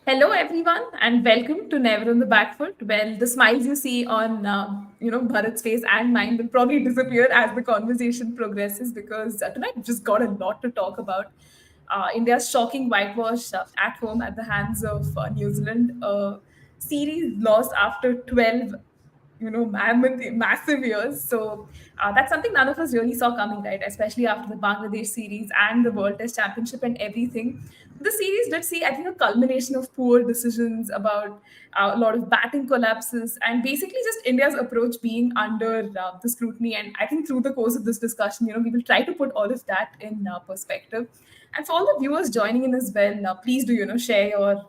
Hello, everyone, and welcome to Never on the Back Foot. Well, the smiles you see on Bharat's face and mine will probably disappear as the conversation progresses because tonight we've just got a lot to talk about. India's shocking whitewash at home at the hands of New Zealand, a series lost after 12 massive years. So that's something none of us really saw coming, right? Especially after the Bangladesh series and the World Test Championship and everything. The series did see, I think, a culmination of poor decisions about a lot of batting collapses and basically just India's approach being under the scrutiny. And I think through the course of this discussion, we will try to put all of that in perspective. And for all the viewers joining in as well, please do share your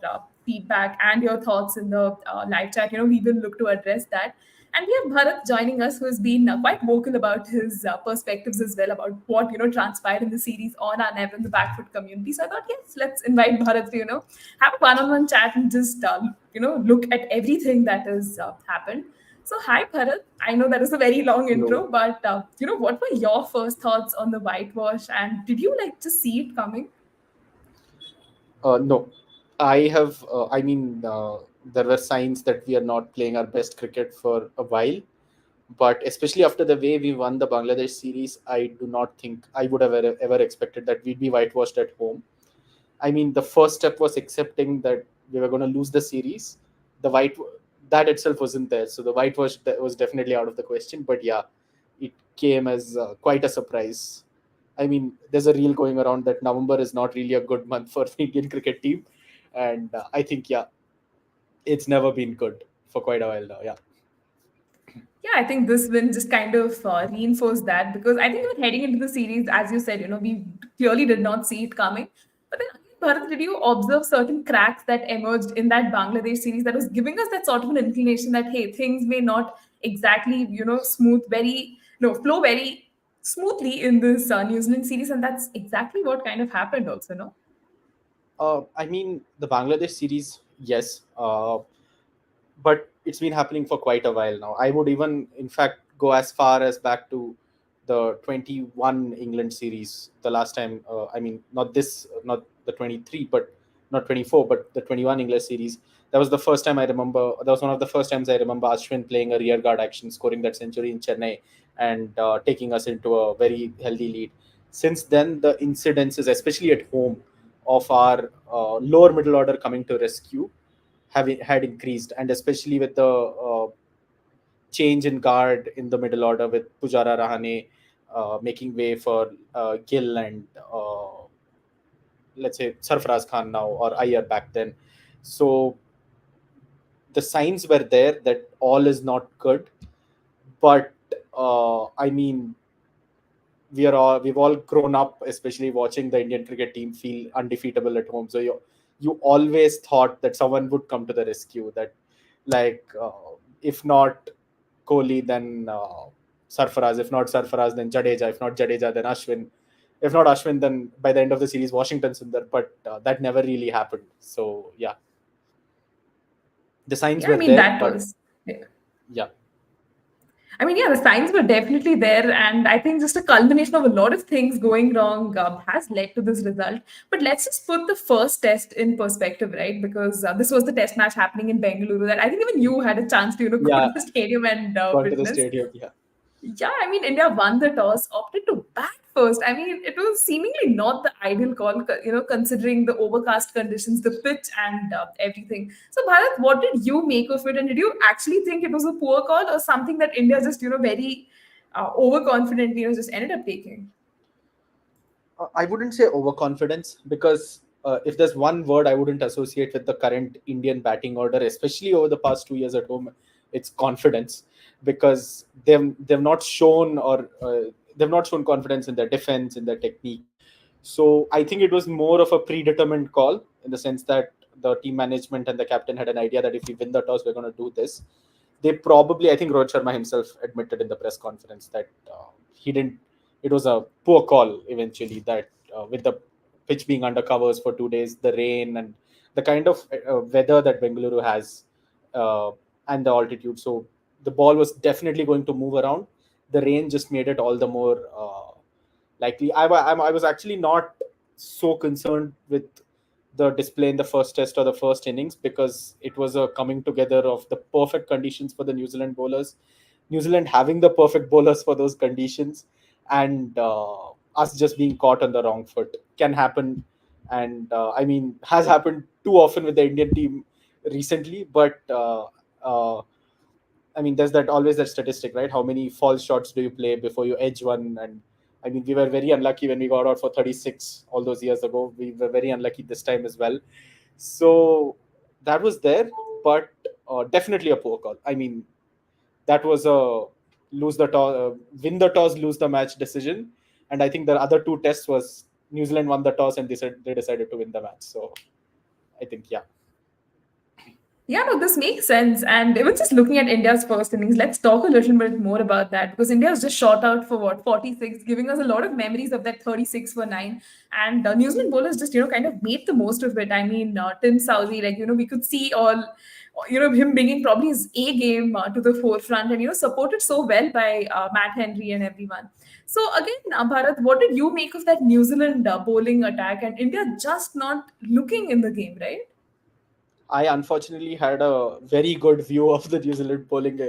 feedback and your thoughts in the live chat. We will look to address that. And we have Bharat joining us, who has been quite vocal about his perspectives as well about what transpired in the series on our Never in the Backfoot community. So I thought, yes, let's invite Bharat to have a one-on-one chat and just look at everything that has happened. So hi Bharat, I know that is a very long Hello. intro, but what were your first thoughts on the whitewash, and did you like to see it coming? No, I have. There were signs that we are not playing our best cricket for a while. But especially after the way we won the Bangladesh series, I do not think I would have ever expected that we'd be whitewashed at home. I mean, the first step was accepting that we were going to lose the series. The white that itself wasn't there, so the whitewash that was definitely out of the question. But yeah, it came as quite a surprise. I mean, there's a reel going around that November is not really a good month for the Indian cricket team, and I think yeah, it's never been good for quite a while now. Yeah. Yeah, I think this win just kind of reinforced that because I think even heading into the series, as you said, we clearly did not see it coming. But then, again, Bharat, did you observe certain cracks that emerged in that Bangladesh series that was giving us that sort of an inclination that hey, things may not exactly smooth very no flow very smoothly in this New Zealand series, and that's exactly what kind of happened also, no? I mean, the Bangladesh series, yes, but it's been happening for quite a while now. I would even, in fact, go as far as back to the 21 England series. The last time, I mean, not the 23, but not 24, but the 21 English series. That was the first time I remember. That was one of the first times I remember Ashwin playing a rear guard action, scoring that century in Chennai, and taking us into a very healthy lead. Since then, the incidences, especially at home, of our lower middle order coming to rescue have had increased, and especially with the change in guard in the middle order with Pujara Rahane making way for Gill and let's say Sarfaraz Khan now, or Iyer back then. So the signs were there that all is not good, but I mean, we've all grown up, especially watching the Indian cricket team feel undefeatable at home. So you always thought that someone would come to the rescue. That like if not Kohli, then Sarfaraz. If not Sarfaraz, then Jadeja. If not Jadeja, then Ashwin. If not Ashwin, then by the end of the series, Washington Sundar. But that never really happened. So yeah, the signs Yeah, I were mean there, that but was. Yeah. yeah. I mean, yeah, the signs were definitely there, and I think just a culmination of a lot of things going wrong has led to this result. But let's just put the first test in perspective, right? Because this was the test match happening in Bengaluru that I think even you had a chance to, go Yeah, to the stadium and gone to the witness. stadium. Yeah. Yeah, I mean, India won the toss, opted to bat first. I mean, it was seemingly not the ideal call, considering the overcast conditions, the pitch, and everything. So, Bharat, what did you make of it? And did you actually think it was a poor call or something that India just, very overconfidently, just ended up taking? I wouldn't say overconfidence because if there's one word I wouldn't associate with the current Indian batting order, especially over the past 2 years at home, it's confidence. Because they've not shown or they've not shown confidence in their defense, in their technique. So I think it was more of a predetermined call in the sense that the team management and the captain had an idea that if we win the toss, we're going to do this. They probably, I think Rohit Sharma himself admitted in the press conference that he didn't. It was a poor call eventually. That with the pitch being under covers for 2 days, the rain and the kind of weather that Bengaluru has, uh, and the altitude, so the ball was definitely going to move around. The rain just made it all the more likely. I was actually not so concerned with the display in the first test or the first innings, because it was a coming together of the perfect conditions for the New Zealand bowlers, New Zealand having the perfect bowlers for those conditions, and us just being caught on the wrong foot can happen. And I mean, has happened too often with the Indian team recently. But I mean, there's that always that statistic, right? How many false shots do you play before you edge one? And I mean, we were very unlucky when we got out for 36 all those years ago. We were very unlucky this time as well. So that was there, but definitely a poor call. I mean, that was a lose the toss, win the toss, lose the match decision. And I think the other two tests was New Zealand won the toss and they decided to win the match. So I think, yeah. Yeah, no, this makes sense. And even just looking at India's first innings, let's talk a little bit more about that because India was just shot out for what, 46, giving us a lot of memories of that 36 for 9. And New Zealand bowlers just, kind of made the most of it. I mean, Tim Southee, like, we could see all, him bringing probably his A game to the forefront and, supported so well by Matt Henry and everyone. So again, Bharat, what did you make of that New Zealand bowling attack and India just not looking in the game, right? I unfortunately had a very good view of the New Zealand bowling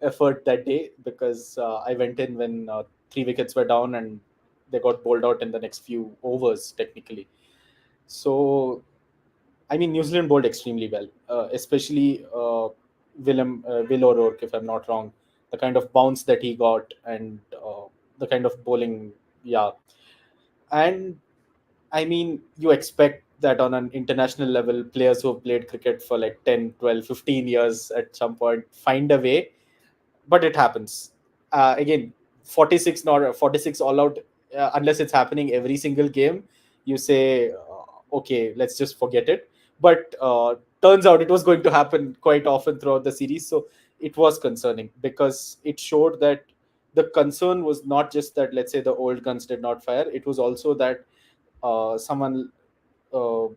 effort that day, because I went in when 3 wickets were down and they got bowled out in the next few overs, technically. So, I mean, New Zealand bowled extremely well, especially Will O'Rourke, if I'm not wrong. The kind of bounce that he got, and the kind of bowling, yeah. And I mean, you expect that on an international level, players who have played cricket for like 10, 12, 15 years at some point find a way, but it happens. Again, 46 not 46 all out, unless it's happening every single game, you say, okay, let's just forget it. But turns out it was going to happen quite often throughout the series. So it was concerning, because it showed that the concern was not just that, let's say, the old guns did not fire. It was also that someone uh,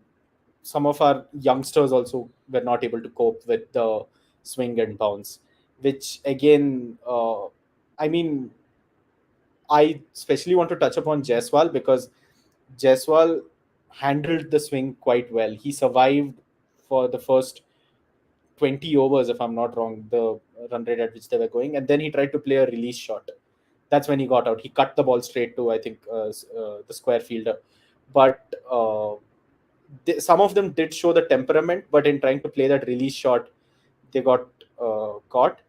some of our youngsters also were not able to cope with the swing and bounce, which again, I mean, I especially want to touch upon Jaiswal, because Jaiswal handled the swing quite well. He survived for the first 20 overs, if I'm not wrong, the run rate at which they were going, and then he tried to play a release shot. That's when he got out. He cut the ball straight to, I think, the square fielder. But some of them did show the temperament, but in trying to play that release shot, they got caught.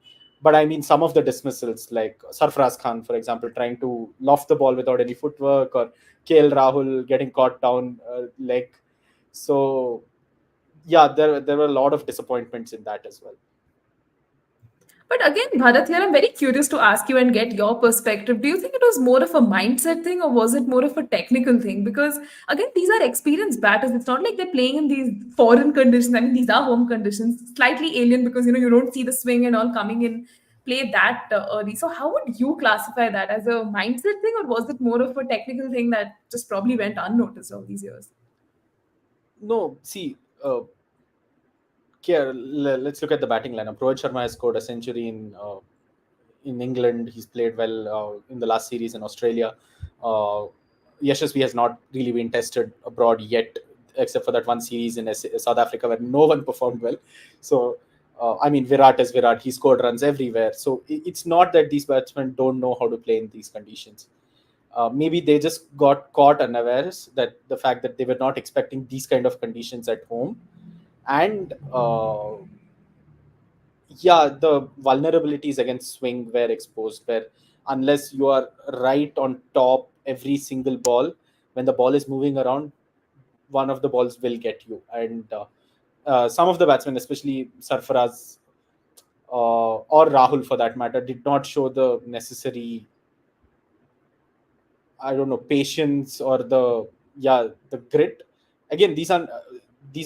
But I mean, some of the dismissals, like Sarfraz Khan, for example, trying to loft the ball without any footwork, or KL Rahul getting caught down leg. So yeah, there were a lot of disappointments in that as well. But again, Bharat, here I'm very curious to ask you and get your perspective. Do you think it was more of a mindset thing or was it more of a technical thing? Because again, these are experienced batters. It's not like they're playing in these foreign conditions. I mean, these are home conditions, slightly alien because you don't see the swing and all coming in play that early. So how would you classify that as a mindset thing or was it more of a technical thing that just probably went unnoticed all these years? No, see, here, let's look at the batting lineup. Rohit Sharma has scored a century in England. He's played well in the last series in Australia. Uh, Yashasvi has not really been tested abroad yet, except for that one series in South Africa where no one performed well. So, I mean, Virat is Virat. He scored runs everywhere. So it's not that these batsmen don't know how to play in these conditions. Maybe they just got caught unawares, that the fact that they were not expecting these kind of conditions at home. And yeah, the vulnerabilities against swing were exposed, where unless you are right on top every single ball, when the ball is moving around, one of the balls will get you. And some of the batsmen, especially Sarfaraz or Rahul for that matter, did not show the necessary, I don't know, patience or the, yeah, the grit. Again, these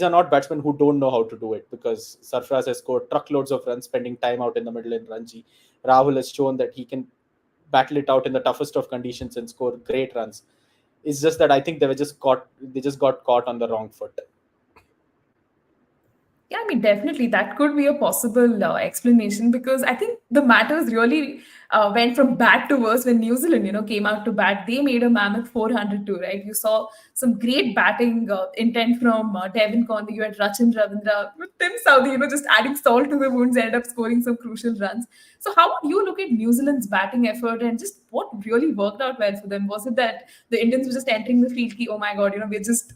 are not batsmen who don't know how to do it, because Sarfraz has scored truckloads of runs spending time out in the middle in Ranji. Rahul has shown that he can battle it out in the toughest of conditions and score great runs. It's just that I think they just got caught on the wrong foot. Yeah, I mean, definitely that could be a possible explanation because I think the matters really went from bad to worse when New Zealand, came out to bat. They made a mammoth 402, right? You saw some great batting intent from Devin Conway. You had Rachin Ravindra, with Tim Southee, just adding salt to the wounds, ended up scoring some crucial runs. So, how would you look at New Zealand's batting effort and just what really worked out well for them? Was it that the Indians were just entering the field, ki, oh my God, we just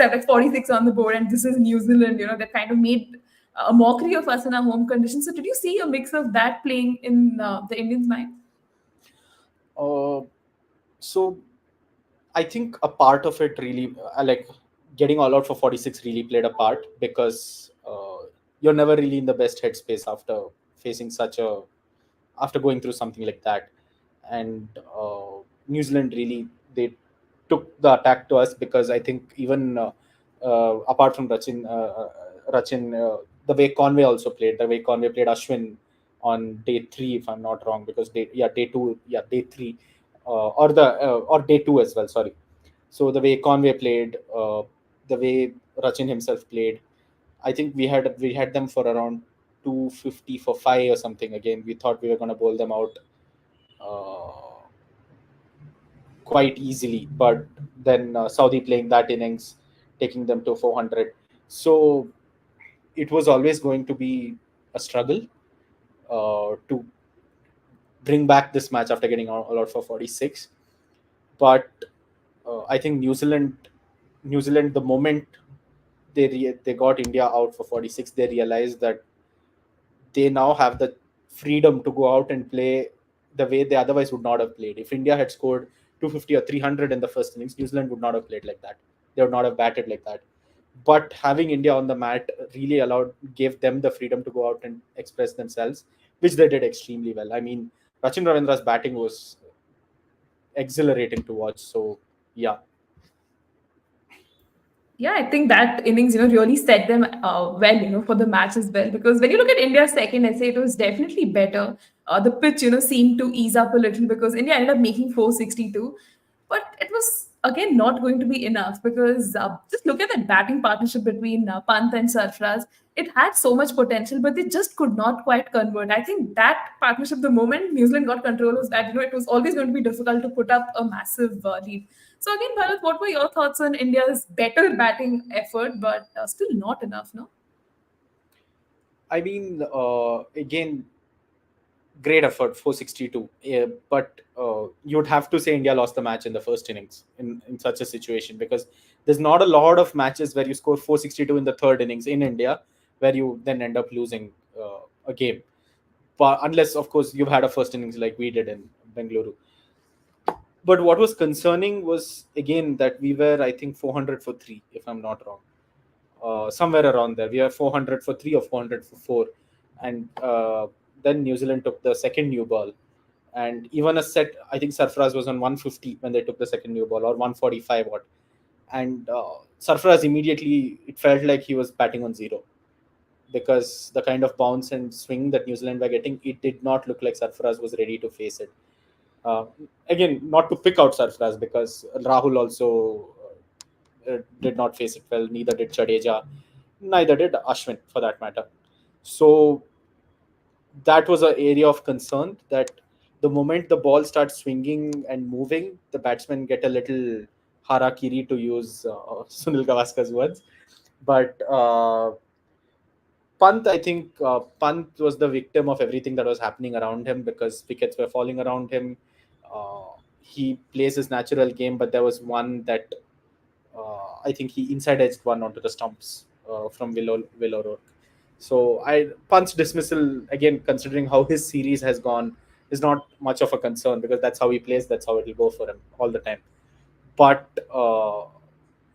have like 46 on the board and this is New Zealand, that kind of made a mockery of us in our home conditions. So did you see a mix of that playing in the Indians' mind? Uh, so I think a part of it really, like getting all out for 46 really played a part because you're never really in the best headspace after facing such a, after going through something like that. And New Zealand really, they took the attack to us because I think even apart from Rachin, the way Conway also played, the way Conway played Ashwin on day three, if I'm not wrong, because day two, day three, or day two as well. Sorry. So the way Conway played, the way Rachin himself played, I think we had them for around 250 for five or something. Again, we thought we were going to bowl them out uh, quite easily, but then Saudi playing that innings, taking them to 400. So it was always going to be a struggle to bring back this match after getting all out for 46. But I think New Zealand, the moment they got India out for 46, they realized that they now have the freedom to go out and play the way they otherwise would not have played. If India had scored 250 or 300 in the first innings, New Zealand would not have played like that. They would not have batted like that. But having India on the mat really gave them the freedom to go out and express themselves, which they did extremely well. I mean, Rachin Ravindra's batting was exhilarating to watch. So, yeah. Yeah, I think that innings, really set them well, for the match as well. Because when you look at India's second essay, it was definitely better. The pitch, seemed to ease up a little because India ended up making 462. But it was, again, not going to be enough because just look at that batting partnership between Pant and Sarfraz. It had so much potential, but they just could not quite convert. I think that partnership, the moment New Zealand got control, was that, it was always going to be difficult to put up a massive lead. So again, Bharat, what were your thoughts on India's better batting effort, but still not enough, no? I mean, again, great effort, 462. Yeah, but you'd have to say India lost the match in the first innings in such a situation because there's not a lot of matches where you score 462 in the third innings in India where you then end up losing a game. But unless, of course, you've had a first innings like we did in Bengaluru. But what was concerning was, again, that we were, I think, 400 for three, if I'm not wrong, somewhere around there. We are 400 for three or 400 for four, and then New Zealand took the second new ball, and even a set. I think Sarfraz was on 150 when they took the second new ball, or 145 what, and Sarfraz immediately it felt like he was batting on zero because the kind of bounce and swing that New Zealand were getting, it did not look like Sarfraz was ready to face it. Uh, Again, not to pick out Sarfraz because Rahul also did not face it well. Neither did Jadeja. Neither did Ashwin, for that matter. So that was an area of concern. That the moment the ball starts swinging and moving, the batsmen get a little harakiri, to use Sunil Gavaskar's words. But Pant, I think Pant was the victim of everything that was happening around him because wickets were falling around him. He plays his natural game, but there was one that I think he inside edged one onto the stumps from Will O'Rourke. So Pant's dismissal, again, considering how his series has gone, is not much of a concern because that's how he plays. That's how it will go for him all the time. But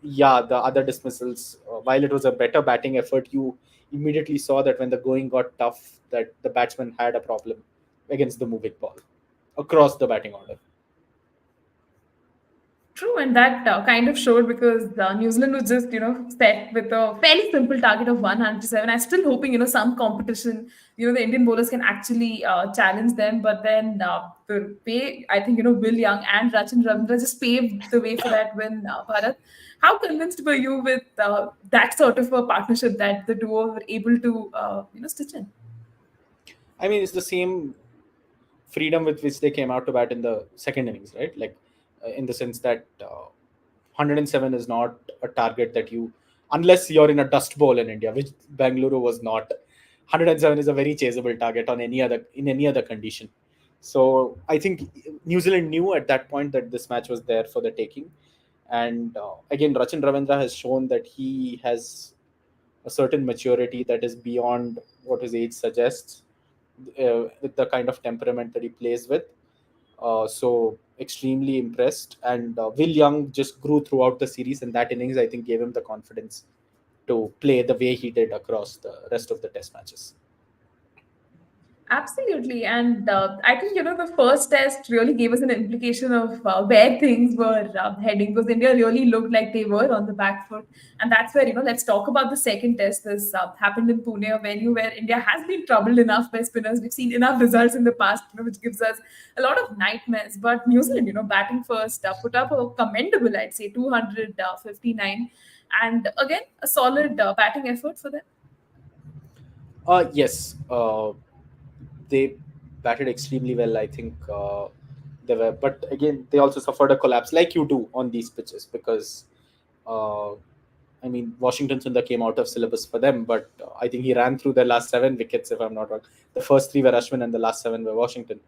yeah, the other dismissals, while it was a better batting effort, you immediately saw that when the going got tough, that the batsman had a problem against the moving ball across the batting order. True, and that kind of showed because New Zealand was just, set with a fairly simple target of 107. I'm still hoping, some competition, the Indian bowlers can actually challenge them. But then the way, I think, Will Young and Rachin Ravindra just paved the way for that win, Bharat. How convinced were you with that sort of a partnership that the duo were able to stitch in? I mean, it's the same freedom with which they came out to bat in the second innings, right? Like, in the sense that 107 is not a target that you, unless you're in a dust bowl in India, which Bangalore was not. 107 is a very chaseable target on any other in any other condition. So I think New Zealand knew at that point that this match was there for the taking, and again, Rachin Ravindra has shown that he has a certain maturity that is beyond what his age suggests, with the kind of temperament that he plays with. So extremely impressed. And Will Young just grew throughout the series, and that innings I think gave him the confidence to play the way he did across the rest of the test matches. Absolutely. And I think, the first test really gave us an implication of where things were heading, because India really looked like they were on the back foot. And that's where, let's talk about the second test. This happened in Pune, a venue where India has been troubled enough by spinners. We've seen enough results in the past, which gives us a lot of nightmares. But New Zealand, batting first, put up a commendable, I'd say, 259. And again, a solid batting effort for them. Yes, they batted extremely well. I think they were, but again, they also suffered a collapse, like you do on these pitches, because uh, I mean, Washington Sundar came out of syllabus for them, but I think he ran through the last 7 wickets, if I'm not wrong. The first three were Ashwin, and the last 7 were Washington.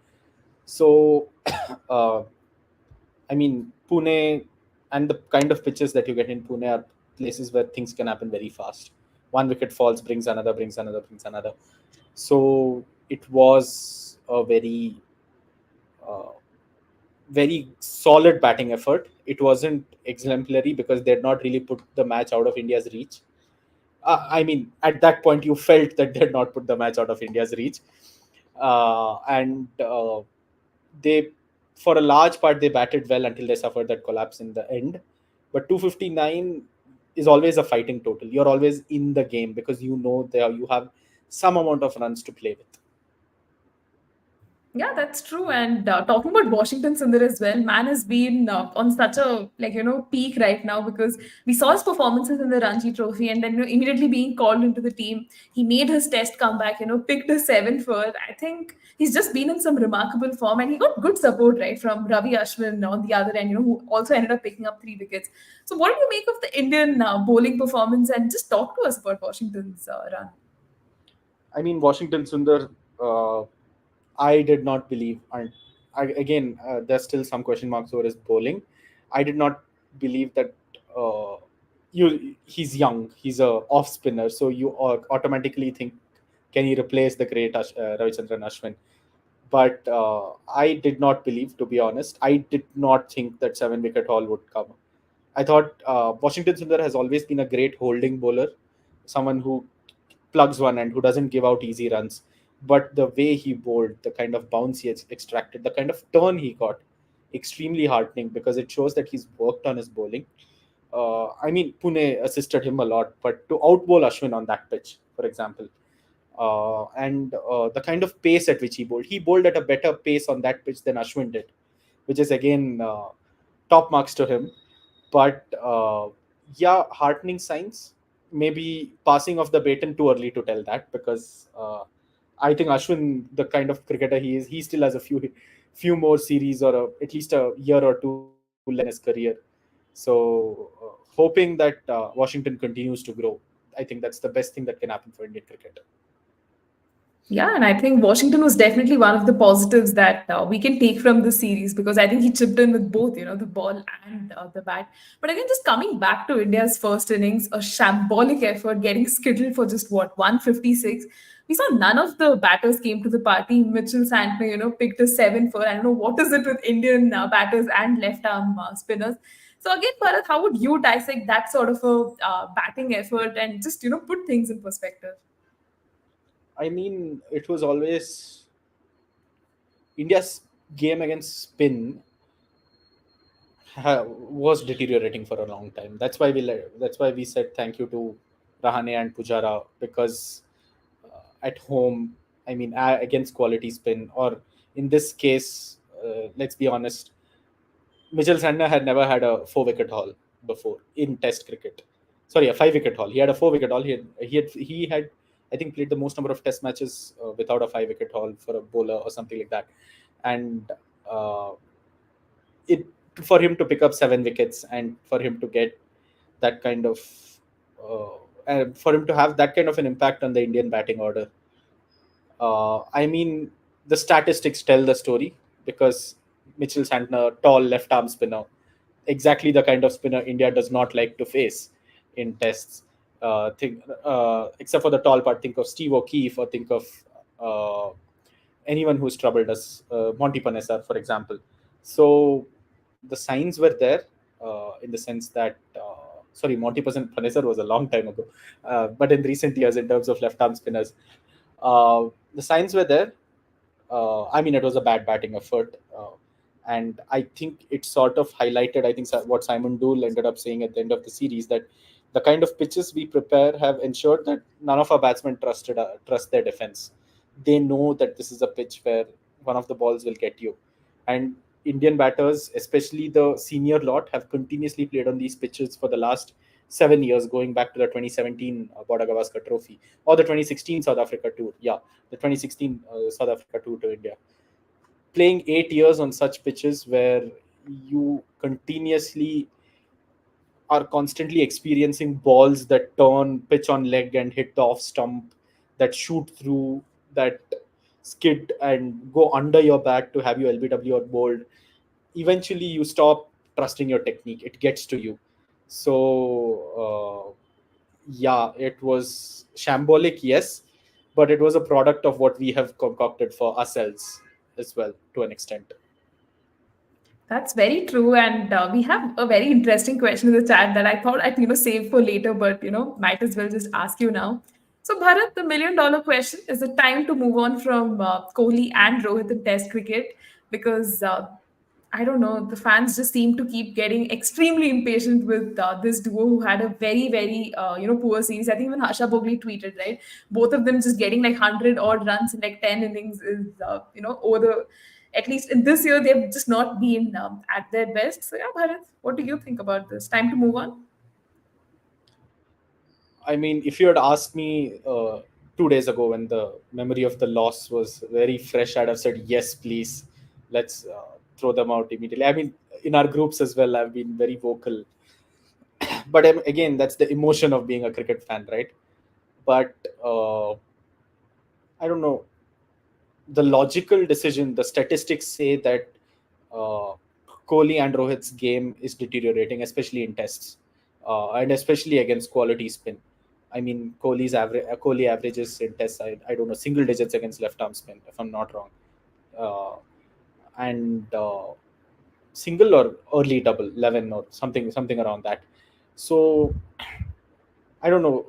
So, uh, I mean, Pune and the kind of pitches that you get in Pune are places where things can happen very fast. One wicket falls, brings another, brings another, brings another. So it was a uh, very solid batting effort. It wasn't exemplary because they had not really put the match out of India's reach. I mean, at that point, you felt that they had not put the match out of India's reach, and they, for a large part, they batted well until they suffered that collapse in the end. But 259 is always a fighting total. You're always in the game because you know there you have some amount of runs to play with. Yeah, that's true. And talking about Washington Sundar as well, man has been on such a peak right now, because we saw his performances in the Ranji Trophy, and then immediately being called into the team, he made his test comeback. Picked a 7 for. I think he's just been in some remarkable form, and he got good support right from Ravi Ashwin on the other end. Who also ended up picking up 3 wickets. So, what do you make of the Indian bowling performance? And just talk to us about Washington's run. I mean, Washington Sundar, uh, I did not believe, and again, there's still some question marks over his bowling. I did not believe that uh, he's young, he's a off spinner, so you automatically think, can he replace the great Ravichandran Ashwin? But I did not believe, to be honest. I did not think that 7 wicket haul would come. I thought Washington Sundar has always been a great holding bowler, someone who plugs one and who doesn't give out easy runs. But the way he bowled, the kind of bounce he has extracted, the kind of turn he got, extremely heartening because it shows that he's worked on his bowling. I mean, Pune assisted him a lot, but to outbowl Ashwin on that pitch, for example, and the kind of pace at which he bowled at a better pace on that pitch than Ashwin did, which is again top marks to him. But yeah, heartening signs. Maybe passing of the baton too early to tell that, because I think Ashwin, the kind of cricketer he is, he still has a few more series or at least a year or two left in his career. So hoping that Washington continues to grow. I think that's the best thing that can happen for Indian cricket. Yeah, and I think Washington was definitely one of the positives that we can take from this series, because I think he chipped in with both, the ball and the bat. But again, just coming back to India's first innings, a shambolic effort, getting skittled for just what, 156. We saw none of the batters came to the party. Mitchell Santner, picked a 7 for. I don't know what is it with Indian batters and left arm spinners. So again, Bharat, how would you dissect that sort of a batting effort and just put things in perspective? I mean, it was always India's game against spin was deteriorating for a long time. That's why we said thank you to Rahane and Pujara, because at home, I mean, against quality spin, or in this case, let's be honest, Mitchell Santner had never had a 4 wicket haul. before in Test cricket. Sorry, a 5 wicket haul. He had a 4 wicket haul. He had I think played the most number of Test matches without a 5 wicket haul for a bowler or something like that, and uh, it for him to pick up 7 wickets and for him to get that kind of for him to have that kind of an impact on the Indian batting order. I mean, the statistics tell the story because Mitchell Santner, tall left arm spinner, exactly the kind of spinner India does not like to face in tests. Except for the tall part, think of Steve O'Keefe or think of uh, anyone who's troubled us, Monty Panesar, for example. So the signs were there in the sense that, sorry, Monty Panesar was a long time ago, but in recent years, in terms of left arm spinners, the signs were there. I mean, it was a bad batting effort. And I think it sort of highlighted, I think, what Simon Dool ended up saying at the end of the series, that the kind of pitches we prepare have ensured that none of our batsmen trust their defense. They know that this is a pitch where one of the balls will get you. And Indian batters, especially the senior lot, have continuously played on these pitches for the last 7 years, going back to the 2017 Border Gavaskar Trophy or the 2016 South Africa tour. Yeah, the 2016 South Africa tour to India. Playing 8 years on such pitches where you continuously are constantly experiencing balls that turn pitch on leg and hit the off stump, that shoot through, that skid and go under your bat to have you LBW or bowled. Eventually, you stop trusting your technique. It gets to you. So, yeah, it was shambolic, yes, but it was a product of what we have concocted for ourselves as well, to an extent. That's very true, and we have a very interesting question in the chat that I thought I'd save for later, but might as well just ask you now. So, Bharat, the million-dollar question: is it time to move on from Kohli and Rohit in Test cricket? Because I don't know, the fans just seem to keep getting extremely impatient with this duo who had a very, very poor series. I think even Harsha Bhogli tweeted, right? Both of them just getting like 100 odd runs in like 10 innings is over the, at least in this year, they've just not been at their best. So, yeah, Bharat, what do you think about this? Time to move on? I mean, if you had asked me 2 days ago when the memory of the loss was very fresh, I'd have said, yes, please, let's throw them out immediately. I mean, in our groups as well, I've been very vocal. But again, that's the emotion of being a cricket fan, right? But I don't know. The logical decision, the statistics say that uh, Kohli and Rohit's game is deteriorating, especially in tests, and especially against quality spin. I mean, Kohli averages in tests, I don't know, single digits against left arm spin, if I'm not wrong, uh, and single or early double, 11 or something around that. So I don't know,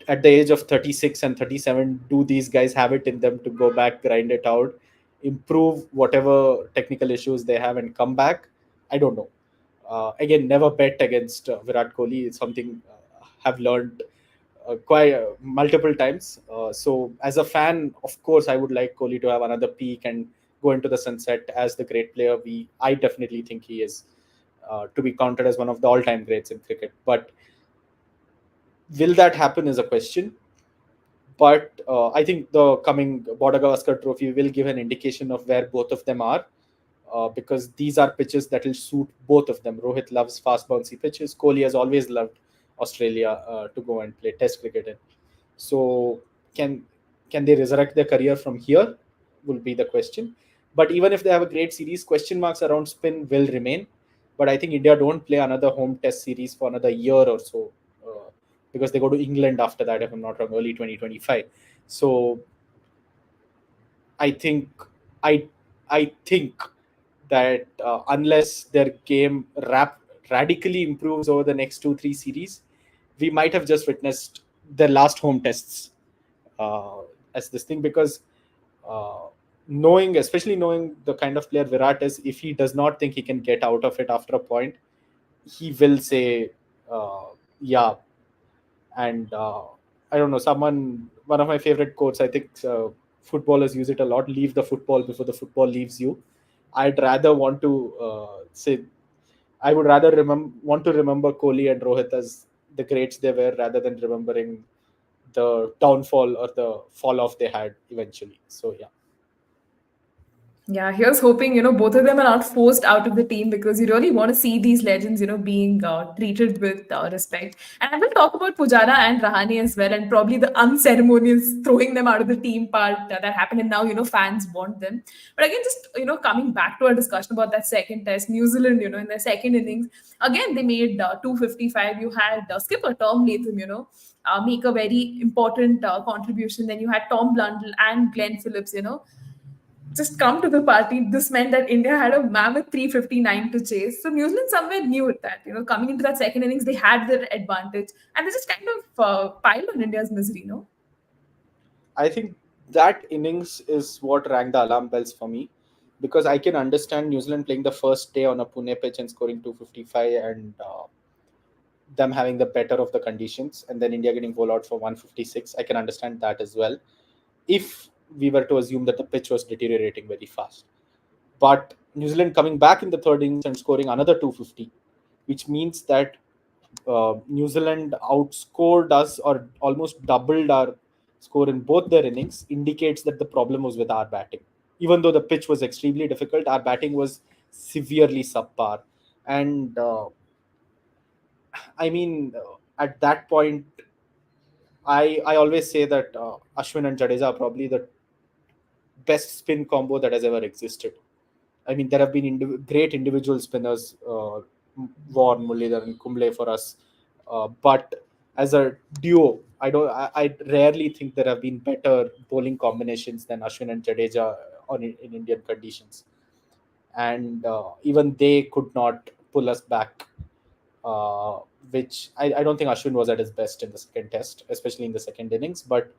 at the age of 36 and 37, do these guys have it in them to go back, grind it out, improve whatever technical issues they have and come back? I don't know. Again, never bet against Virat Kohli. It's something have learned quite multiple times. So as a fan, of course, I would like Kohli to have another peak and go into the sunset as the great player I definitely think he is, to be counted as one of the all-time greats in cricket. But will that happen is a question. But I think the coming Border Gavaskar Trophy will give an indication of where both of them are, because these are pitches that will suit both of them. Rohit loves fast, bouncy pitches. Kohli has always loved Australia to go and play Test cricket in. So can can they resurrect their career from here? Will be the question. But even if they have a great series, question marks around spin will remain. But I think India don't play another home Test series for another year or so, because they go to England after that, if I'm not wrong, early 2025. So I think I I think that unless their game radically improves over the next 2-3 series, we might have just witnessed their last home tests uh, as this thing, because uh, especially knowing the kind of player Virat is, if he does not think he can get out of it after a point, he will say, yeah. And I don't know, one of my favorite quotes, I think footballers use it a lot: leave the football before the football leaves you. I'd rather want to say, I would rather want to remember Kohli and Rohit as the greats they were, rather than remembering the downfall or the fall off they had eventually. So yeah, Yeah, here's hoping, both of them are not forced out of the team because you really want to see these legends, being treated with respect. And we'll talk about Pujara and Rahane as well, and probably the unceremonious throwing them out of the team part that happened. And now, fans want them. But again, just, coming back to our discussion about that second test, New Zealand, in their second innings, again, they made 255. You had skipper Tom Latham, make a very important contribution. Then you had Tom Blundell and Glenn Phillips, just come to the party. This meant that India had a mammoth 359 to chase. So New Zealand somewhere knew it that, coming into that second innings, they had their advantage and they just kind of piled on India's misery. I think that innings is what rang the alarm bells for me, because I can understand New Zealand playing the first day on a Pune pitch and scoring 255, and them having the better of the conditions, and then India getting bowled out for 156. I can understand that as well, if we were to assume that the pitch was deteriorating very fast. But New Zealand coming back in the third innings and scoring another 250, which means that New Zealand outscored us or almost doubled our score in both their innings, indicates that the problem was with our batting. Even though the pitch was extremely difficult, our batting was severely subpar. And I mean, at that point, I always say that Ashwin and Jadeja are probably the best spin combo that has ever existed. I mean, there have been great individual spinners, Vaughan, Muralidharan, and Kumble for us, but as a duo, I rarely think there have been better bowling combinations than Ashwin and Jadeja in Indian conditions, and even they could not pull us back. Uh, which I don't think Ashwin was at his best in the second test, especially in the second innings, but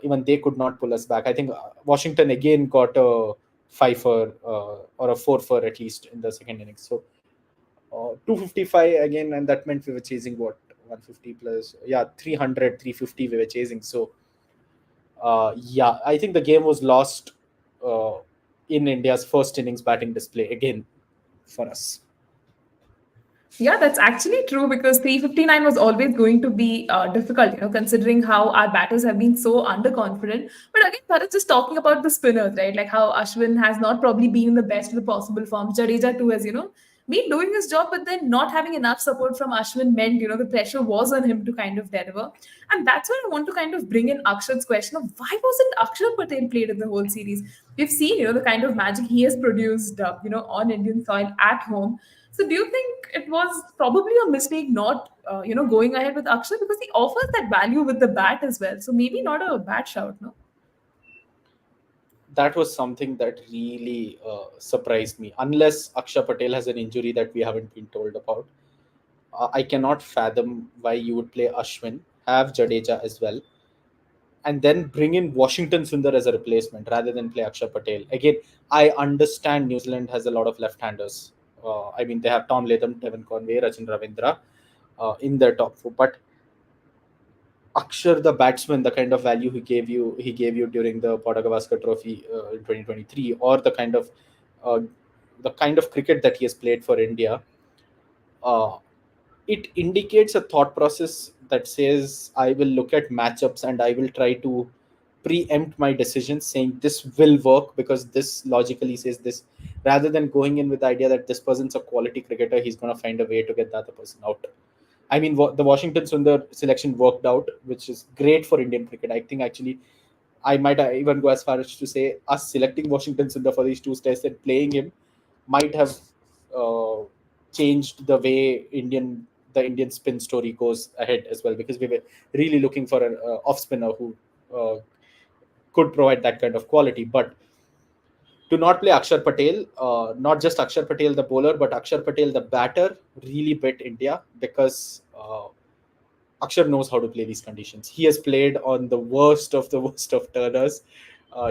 even they could not pull us back. I think Washington again got a fifer or a four for at least in the second innings. So 255 again, and that meant we were chasing what, 150 plus, yeah, 300, 350 we were chasing. So yeah, I think the game was lost uh, in India's first innings batting display again for us. Yeah, that's actually true because 359 was always going to be difficult, considering how our batters have been so underconfident. But again, Bharat, just talking about the spinners, right? Like how Ashwin has not probably been in the best of the possible form. Jadeja too has, been doing his job, but then not having enough support from Ashwin meant, the pressure was on him to kind of deliver. And that's where I want to kind of bring in Akshat's question of why wasn't Akshat Patel played in the whole series? We've seen, the kind of magic he has produced, on Indian soil at home. So do you think it was probably a mistake not, going ahead with Akshay because he offers that value with the bat as well? So maybe not a bad shout, no? That was something that really surprised me. Unless Akshay Patel has an injury that we haven't been told about, I cannot fathom why you would play Ashwin, have Jadeja as well, and then bring in Washington Sundar as a replacement rather than play Akshay Patel. Again, I understand New Zealand has a lot of left-handers. I mean, they have Tom Latham, Devon Conway, Rachin Ravindra in their top four, but Akshar, the batsman, the kind of value he gave you during the Podagavaskar Trophy in 2023, or uh, the kind of cricket that he has played for India, uh, it indicates a thought process that says I will look at matchups and I will try to preempt my decisions, saying this will work because this logically says this, rather than going in with the idea that this person's a quality cricketer, he's going to find a way to get the other person out. I mean, the Washington Sundar selection worked out, which is great for Indian cricket. I think actually, I might even go as far as to say us selecting Washington Sundar for these two tests and playing him might have uh, changed the way the Indian spin story goes ahead as well, because we were really looking for an off spinner who uh, could provide that kind of quality. But to not play Akshar Patel, not just Akshar Patel the bowler, but Akshar Patel the batter, really bit India, because Akshar knows how to play these conditions. He has played on the worst of the worst of turners.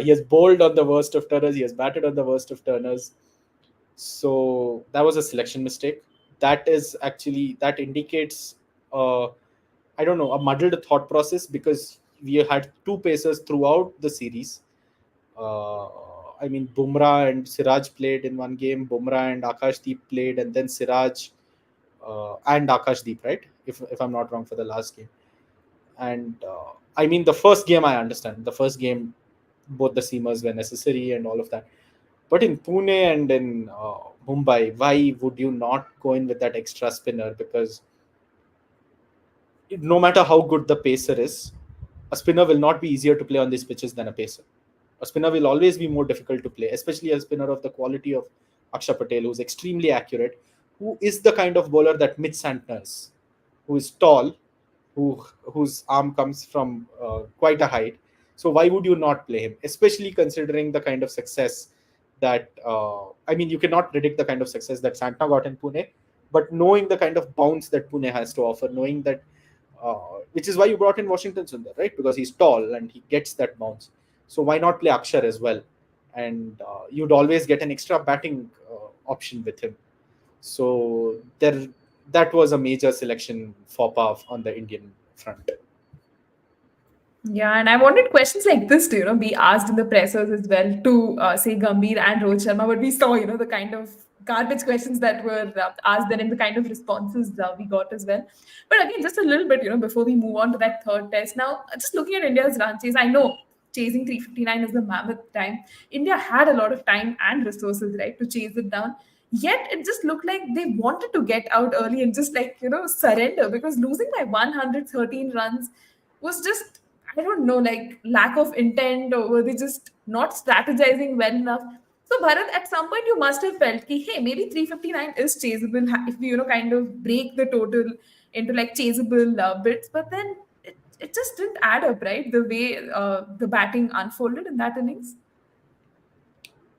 He has bowled on the worst of turners. He has batted on the worst of turners. So that was a selection mistake. That indicates, I don't know, a muddled thought process, because we had two pacers throughout the series, uh, I mean, Bumrah and Siraj played in one game. Bumrah and Akashdeep played, and then Siraj and Akashdeep, right? If I'm not wrong, for the last game. And I mean, the first game I understand. The first game, both the seamers were necessary and all of that. But in Pune and in Mumbai, why would you not go in with that extra spinner? Because no matter how good the pacer is, a spinner will not be easier to play on these pitches than a pacer. A spinner will always be more difficult to play, especially a spinner of the quality of Akshay Patel, who's extremely accurate, who is the kind of bowler that Mitch Santner is, who is tall, whose arm comes from quite a height. So why would you not play him, especially considering the kind of success that I mean, you cannot predict the kind of success that Santner got in Pune, but knowing the kind of bounce that Pune has to offer, knowing that which is why you brought in Washington Sundar, right? Because he's tall and he gets that bounce. So why not play Akshar as well? And you'd always get an extra batting option with him. So there, that was a major selection faux pas on the Indian front. Yeah, and I wanted questions like this to, be asked in the pressers as well to say Gambhir and Rohit Sharma, but we saw, the kind of garbage questions that were asked then and the kind of responses we got as well. But again, just a little bit, before we move on to that third test. Now, just looking at India's run chase, I know chasing 359 is the mammoth time. India had a lot of time and resources, right, to chase it down. Yet it just looked like they wanted to get out early and just like, surrender, because losing by 113 runs was just, I don't know, like lack of intent, or were they just not strategizing well enough? So Bharat, at some point you must have felt ki, hey, maybe 359 is chaseable if we, kind of break the total into like chaseable bits. But then it just didn't add up, right? The way the batting unfolded in that innings.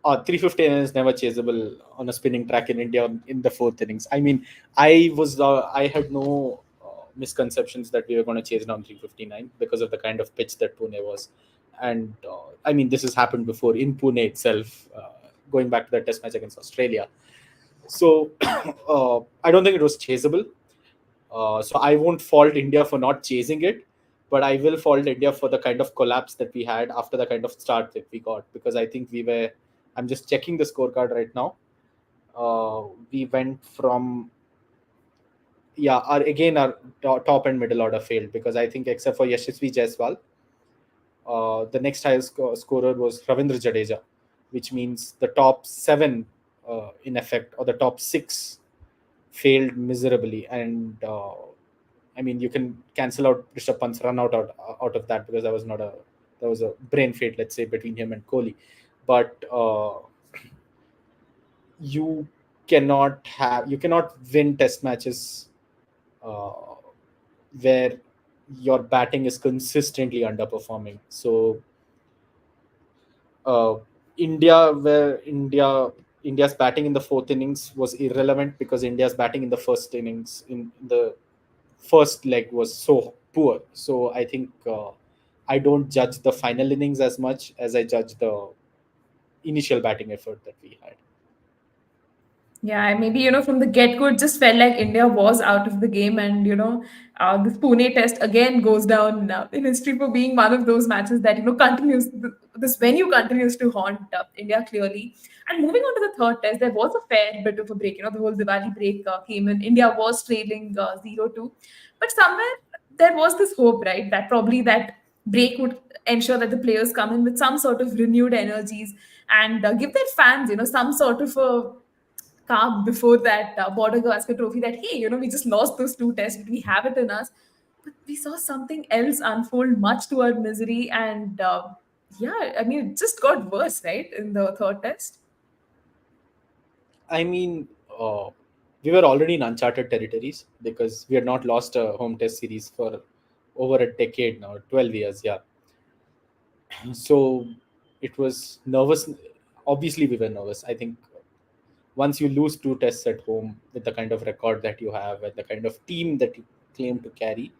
315 is never chaseable on a spinning track in India in the fourth innings. I mean, I had no misconceptions that we were going to chase down 359 because of the kind of pitch that Pune was. And I mean, this has happened before in Pune itself, going back to the test match against Australia. So I don't think it was chaseable. So I won't fault India for not chasing it, but I will fault India for the kind of collapse that we had after the kind of start that we got, because I think we were. I'm just checking the scorecard right now. We went from, yeah, our top and middle order failed, because I think except for Yashasvi Jaiswal, the next highest scorer was Ravindra Jadeja, which means the top seven, in effect, or the top six failed miserably. And I mean, you can cancel out Rishabh Pant's run out of that, because that was a brain fade, let's say, between him and Kohli. But you you cannot win test matches uh, where your batting is consistently underperforming. So uh, India's batting in the fourth innings was irrelevant, because India's batting in the first innings, in the first leg, was so poor. So I think I don't judge the final innings as much as I judge the initial batting effort that we had. Yeah, and maybe, from the get-go, it just felt like India was out of the game. And, this Pune test again goes down in history for being one of those matches that, continues, this venue continues to haunt India clearly. And moving on to the third test, there was a fair bit of a break. The whole Diwali break came in. India was trailing 0-2. But somewhere there was this hope, right, that probably that break would ensure that the players come in with some sort of renewed energies and give their fans, some sort of a calm before that Border Gavaskar Trophy, that, hey, we just lost those two tests, but we have it in us. But we saw something else unfold much to our misery. And yeah, I mean, it just got worse, right, in the third test. I mean, we were already in uncharted territories, because we had not lost a home test series for over a decade now, 12 years, yeah. So it was nervous. Obviously, we were nervous. I think once you lose two tests at home with the kind of record that you have and the kind of team that you claim to carry,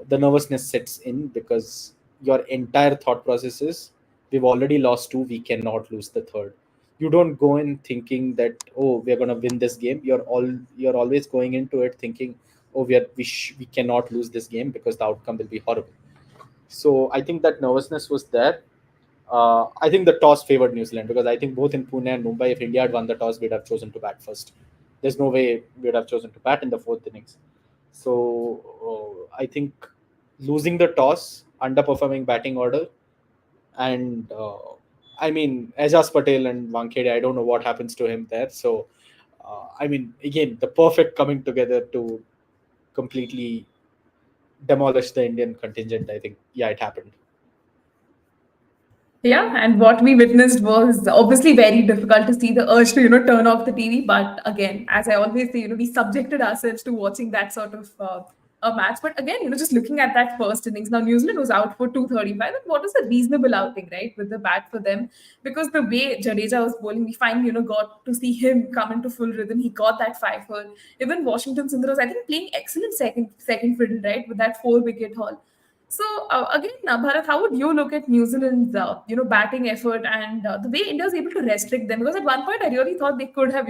the nervousness sets in, because your entire thought process is, we've already lost two, we cannot lose the third. You don't go in thinking that, oh, we're going to win this game. You're always going into it thinking, oh, we cannot lose this game, because the outcome will be horrible. So I think that nervousness was there. I think the toss favored New Zealand because I think both in Pune and Mumbai, if India had won the toss, we'd have chosen to bat first. There's no way we'd have chosen to bat in the fourth innings. So I think losing the toss, underperforming batting order, and I mean Ajaz Patel and Wankhede, I don't know what happens to him there. So I mean, again, the perfect coming together to completely demolish the Indian contingent. I think, yeah, it happened. Yeah, and what we witnessed was obviously very difficult to see the urge to, turn off the TV. But again, as I always say, we subjected ourselves to watching that sort of a match. But again, just looking at that first innings, now New Zealand was out for 235. And what was a reasonable outing, right, with the bat for them? Because the way Jadeja was bowling, we finally, got to see him come into full rhythm. He got that 5 for. Even Washington Sundar was, I think, playing excellent second fiddle, right, with that 4 wicket haul. So again, Bharat, how would you look at New Zealand's batting effort and the way India was able to restrict them? Because at one point I really thought they could have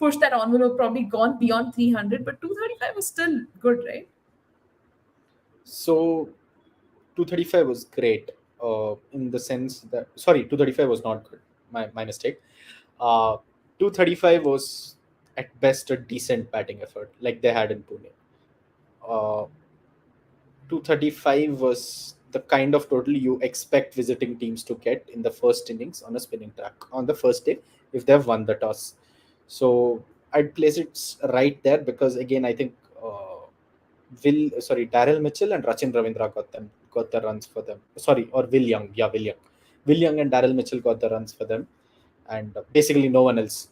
pushed that envelope, probably gone beyond 300, but 235 was still good, right? So 235 was great in the sense that, sorry, 235 was not good. My mistake. Uh, 235 was at best a decent batting effort, like they had in Pune. 235 was the kind of total you expect visiting teams to get in the first innings on a spinning track on the first day if they have won the toss. So I'd place it right there because again I think Daryl Mitchell and Rachin Ravindra got the runs for them. Sorry, or Will Young and Daryl Mitchell got the runs for them, and basically no one else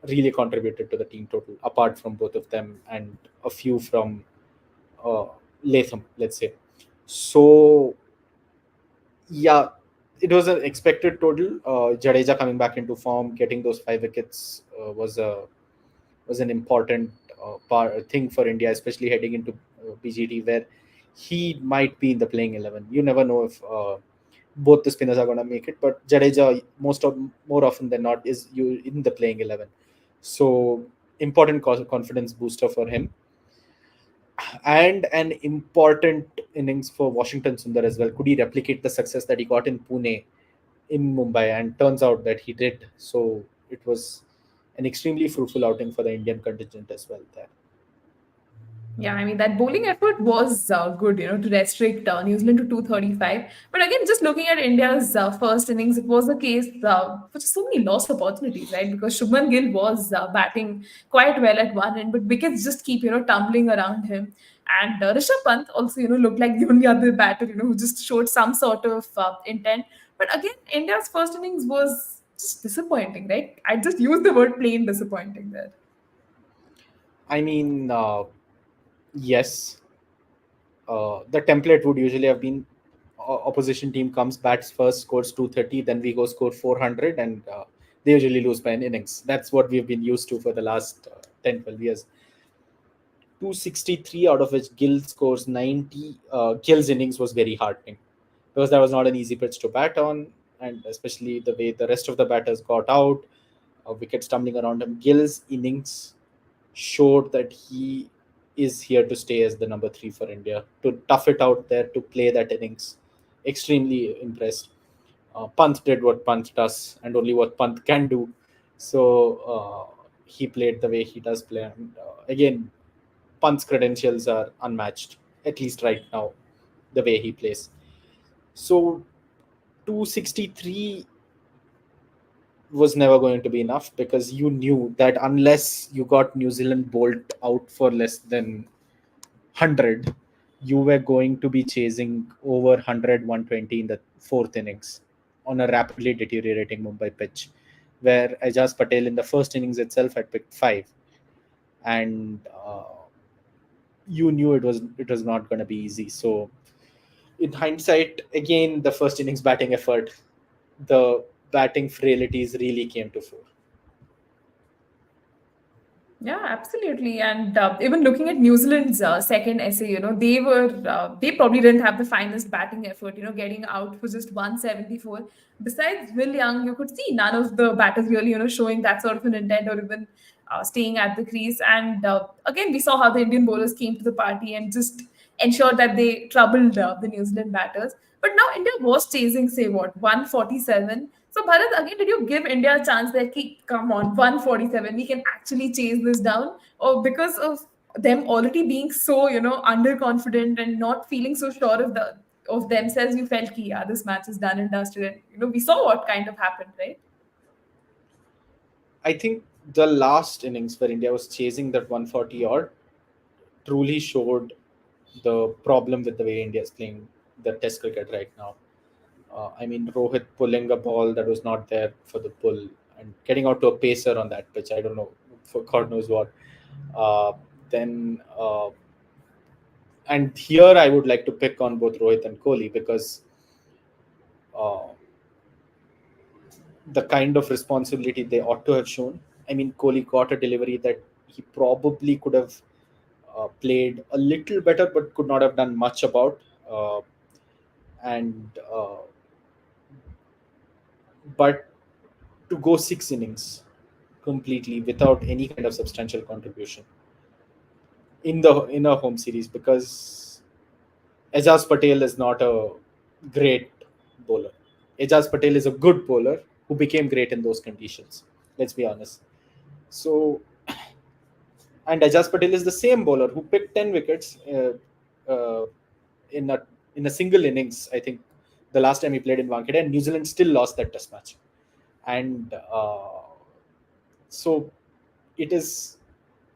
really contributed to the team total apart from both of them and a few from uh, Latham, let's say. So yeah, it was an expected total. Jadeja coming back into form, getting those 5 wickets was an important thing for India, especially heading into BGT, where he might be in the playing 11. You never know if both the spinners are going to make it, but Jadeja more often than not is you in the playing 11. So important confidence booster for him, and an important innings for Washington Sundar as well. Could he replicate the success that he got in Pune, in Mumbai? And turns out that he did. So it was an extremely fruitful outing for the Indian contingent as well there. Yeah, I mean, that bowling effort was good, to restrict New Zealand to 235. But again, just looking at India's first innings, it was a case for just so many lost opportunities, right? Because Shubman Gill was batting quite well at one end, but wickets just keep, tumbling around him. And Rishabh Pant also, looked like the only other batter, who just showed some sort of intent. But again, India's first innings was just disappointing, right? I just used the word plain disappointing there. I mean, yes, the template would usually have been opposition team comes, bats first, scores 230, then we go score 400, and they usually lose by an innings. That's what we've been used to for the last 10, 12 years. 263 out of which Gill scores 90. Gill's innings was very heartening because that was not an easy pitch to bat on, and especially the way the rest of the batters got out, wickets tumbling around him. Gill's innings showed that he is here to stay as the number 3 for India, to tough it out there, to play that innings. Extremely impressed. Pant did what Pant does and only what Pant can do. So he played the way he does play. And again, Pant's credentials are unmatched, at least right now, the way he plays. So 263 was never going to be enough because you knew that unless you got New Zealand bowled out for less than 100, you were going to be chasing over 100, 120 in the fourth innings on a rapidly deteriorating Mumbai pitch, where Ajaz Patel in the first innings itself had picked 5. And you knew it was not going to be easy. So in hindsight, again, the first innings batting effort, the batting frailties really came to fore. Yeah, absolutely. And even looking at New Zealand's second essay, they probably didn't have the finest batting effort, getting out for just 174. Besides Will Young, you could see none of the batters really, showing that sort of an intent or even staying at the crease. And again, we saw how the Indian bowlers came to the party and just ensured that they troubled the New Zealand batters. But now India was chasing, say, what, 147. So Bharat, again, did you give India a chance that, come on, 147, we can actually chase this down? Or because of them already being so, underconfident and not feeling so sure of themselves, you felt, yeah, this match is done and dusted. And, we saw what kind of happened, right? I think the last innings where India was chasing that 140 odd truly showed the problem with the way India is playing the Test cricket right now. I mean, Rohit pulling a ball that was not there for the pull and getting out to a pacer on that pitch. I don't know, for God knows what. Uh, then, and here I would like to pick on both Rohit and Kohli because uh, the kind of responsibility they ought to have shown. I mean, Kohli got a delivery that he probably could have played a little better, but could not have done much about. Uh, and But to go 6 innings completely without any kind of substantial contribution in a home series, because Ajaz Patel is not a great bowler. Ajaz Patel is a good bowler who became great in those conditions. Let's be honest. So, and Ajaz Patel is the same bowler who picked 10 wickets in a single innings. I think the last time he played in Wankhede, and New Zealand still lost that Test match. And so it is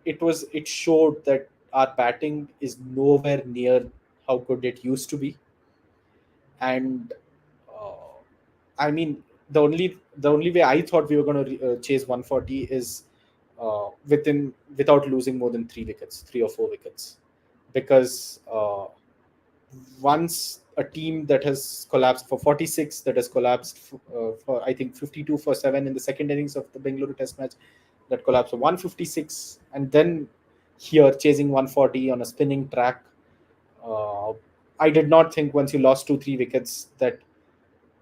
it showed that our batting is nowhere near how good it used to be. And uh, I mean, the only way I thought we were going to chase 140 is without losing more than 3 wickets, 3 or 4 wickets, because once a team that has collapsed for 46, that has collapsed for I think 52 for 7 in the second innings of the Bengaluru Test match, that collapsed for 156, and then here chasing 140 on a spinning track. Uh, I did not think once you lost 2 3 wickets that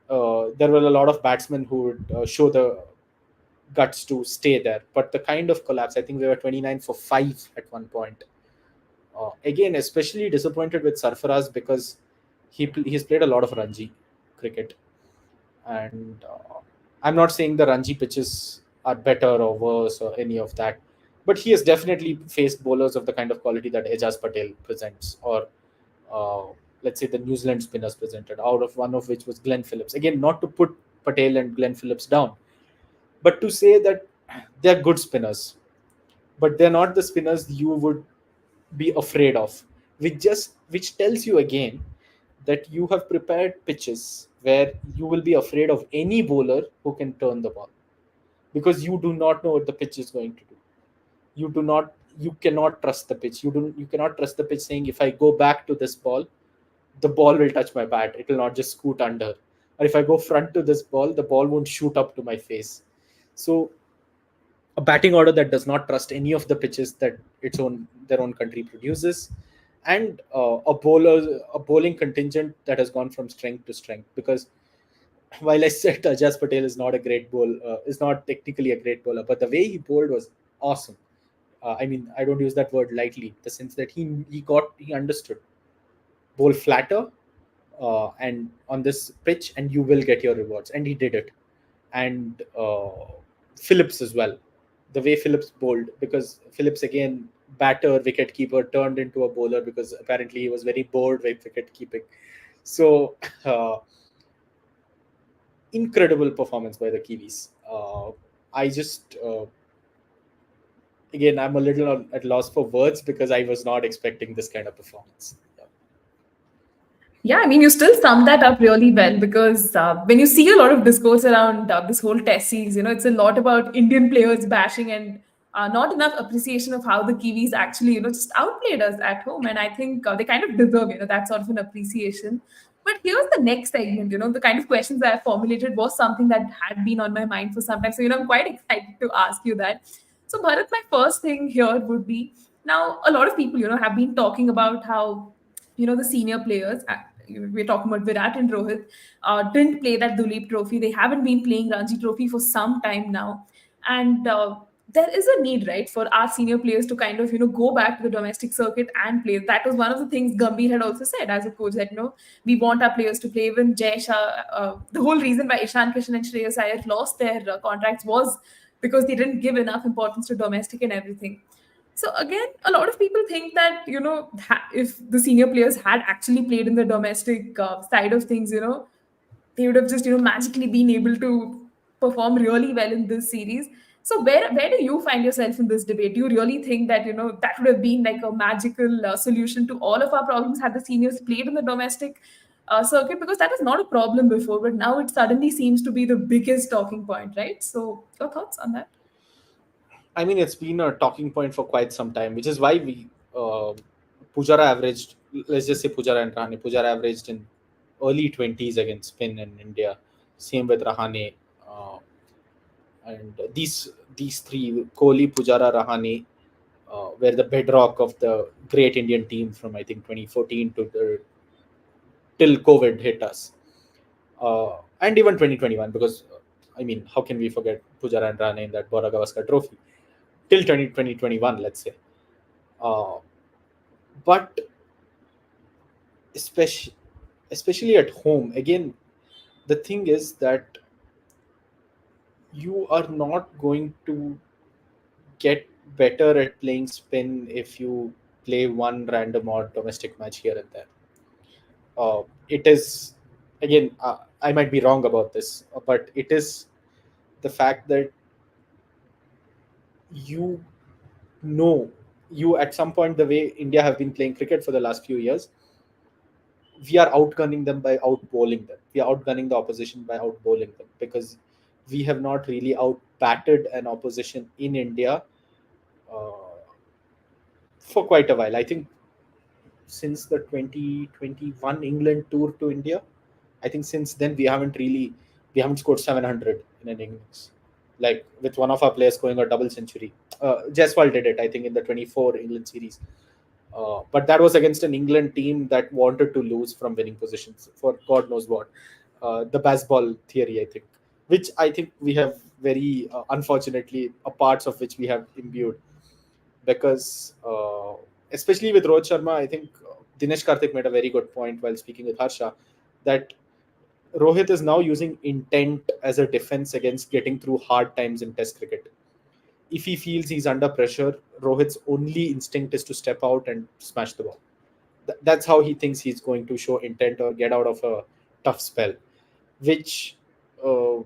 there were a lot of batsmen who would show the guts to stay there. But the kind of collapse, I think we were 29 for 5 at one point. Again, especially disappointed with Sarfaraz because he's played a lot of Ranji cricket, and I'm not saying the Ranji pitches are better or worse or any of that, but he has definitely faced bowlers of the kind of quality that Ejaz Patel presents, or uh, let's say the New Zealand spinners presented, out of one of which was Glenn Phillips. Again, not to put Patel and Glenn Phillips down, but to say that they're good spinners, but they're not the spinners you would be afraid of, which tells you again that you have prepared pitches where you will be afraid of any bowler who can turn the ball, because you do not know what the pitch is going to do. You cannot trust the pitch. You cannot trust the pitch saying, if I go back to this ball, the ball will touch my bat, it will not just scoot under, or if I go front to this ball, the ball won't shoot up to my face. So a batting order that does not trust any of the pitches that their own country produces, and a bowling contingent that has gone from strength to strength. Because while I said Ajaz Patel is not a great is not technically a great bowler, but the way he bowled was awesome. I mean, I don't use that word lightly, the sense that he understood bowl flatter and on this pitch, and you will get your rewards, and he did it. And Phillips as well, the way Phillips bowled, because Phillips again, batter, wicket keeper, turned into a bowler because apparently he was very bored with wicket keeping. So incredible performance by the Kiwis. I just Again, I'm a little at loss for words because I was not expecting this kind of performance. Yeah. Yeah, I mean, you still sum that up really well because when you see a lot of discourse around this whole test series, it's a lot about Indian players bashing and not enough appreciation of how the Kiwis actually, just outplayed us at home. And I think they kind of deserve, that sort of an appreciation. But here's the next segment, the kind of questions that I formulated was something that had been on my mind for some time. So, I'm quite excited to ask you that. So, Bharat, my first thing here would be now a lot of people, have been talking about how the senior players, we're talking about Virat and Rohit, didn't play that Duleep Trophy. They haven't been playing Ranji Trophy for some time now. And there is a need, right, for our senior players to kind of, go back to the domestic circuit and play. That was one of the things Gambhir had also said as a coach, that, we want our players to play. Even Jay Shah, the whole reason why Ishan Kishan and Shreyas Iyer lost their contracts was because they didn't give enough importance to domestic and everything. So again, a lot of people think that, if the senior players had actually played in the domestic side of things, they would have just, magically been able to perform really well in this series. So where do you find yourself in this debate? Do you really think that, that would have been like a magical solution to all of our problems had the seniors played in the domestic circuit? Because that was not a problem before, but now it suddenly seems to be the biggest talking point, right? So your thoughts on that? I mean, it's been a talking point for quite some time, which is why Pujara averaged, let's just say Pujara and Rahane. Pujara averaged in early 20s against spin in India. Same with Rahane. Uh, and these three, Kohli, Pujara, Rahane, were the bedrock of the great Indian team from, I think, 2014 to till COVID hit us. And even 2021, because I mean, how can we forget Pujara and Rane in that Bora Gavaskar trophy till 2021, let's say. Uh, but especially, especially at home, again, the thing is that you are not going to get better at playing spin if you play one random odd domestic match here and there. It is, again, I might be wrong about this, but it is the fact that you know, you at some point, the way India have been playing cricket for the last few years, we are outgunning them by out bowling them. We are outgunning the opposition by out bowling them, because we have not really out batted an opposition in India uh, for quite a while. I think since the 2021 England tour to India, I think since then we haven't scored 700 in an innings, like with one of our players scoring a double century. Jaiswal did it, I think, in the 24 England series. But that was against an England team that wanted to lose from winning positions for God knows what. The baseball theory, I think, which I think we have very unfortunately a parts of which we have imbued, because especially with Rohit Sharma, I think Dinesh Karthik made a very good point while speaking with Harsha, that Rohit is now using intent as a defense against getting through hard times in Test cricket. If he feels he's under pressure, Rohit's only instinct is to step out and smash the ball. That's how he thinks he's going to show intent or get out of a tough spell. Which, uh,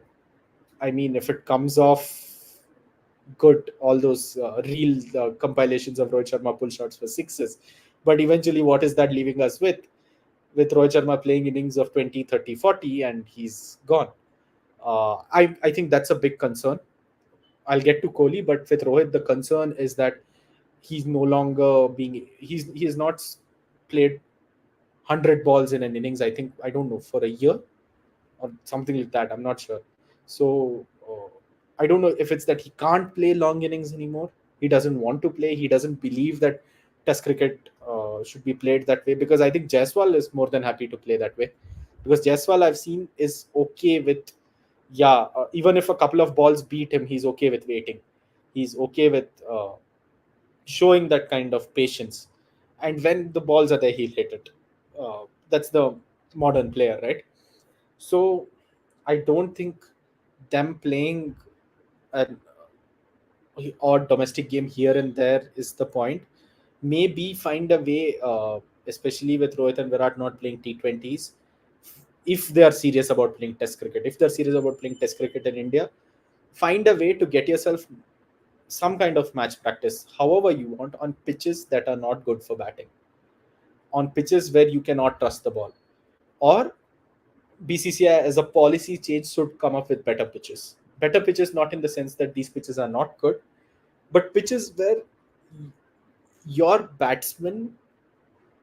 I mean, if it comes off good, all those real compilations of Rohit Sharma pull shots for sixes. But eventually, what is that leaving us with? With Rohit Sharma playing innings of 20, 30, 40, and he's gone. I think that's a big concern. I'll get to Kohli, but with Rohit, the concern is that he's no longer being he has not played 100 balls in an innings. I think, I don't know, for a year or something like that. I'm not sure. So I don't know if it's that he can't play long innings anymore. He doesn't want to play. He doesn't believe that Test cricket should be played that way. Because I think Jaiswal is more than happy to play that way. Because Jaiswal, I've seen, is okay with, yeah, even if a couple of balls beat him, he's okay with waiting. He's okay with showing that kind of patience. And when the balls are there, he'll hit it. That's the modern player, right? So I don't think them playing an odd domestic game here and there is the point. Maybe find a way, especially with Rohit and Virat not playing T20s, if they are serious about playing Test cricket. If they're serious about playing Test cricket in India, find a way to get yourself some kind of match practice, however you want, on pitches that are not good for batting, on pitches where you cannot trust the ball. Or BCCI as a policy change should come up with better pitches. Better pitches, not in the sense that these pitches are not good, but pitches where your batsman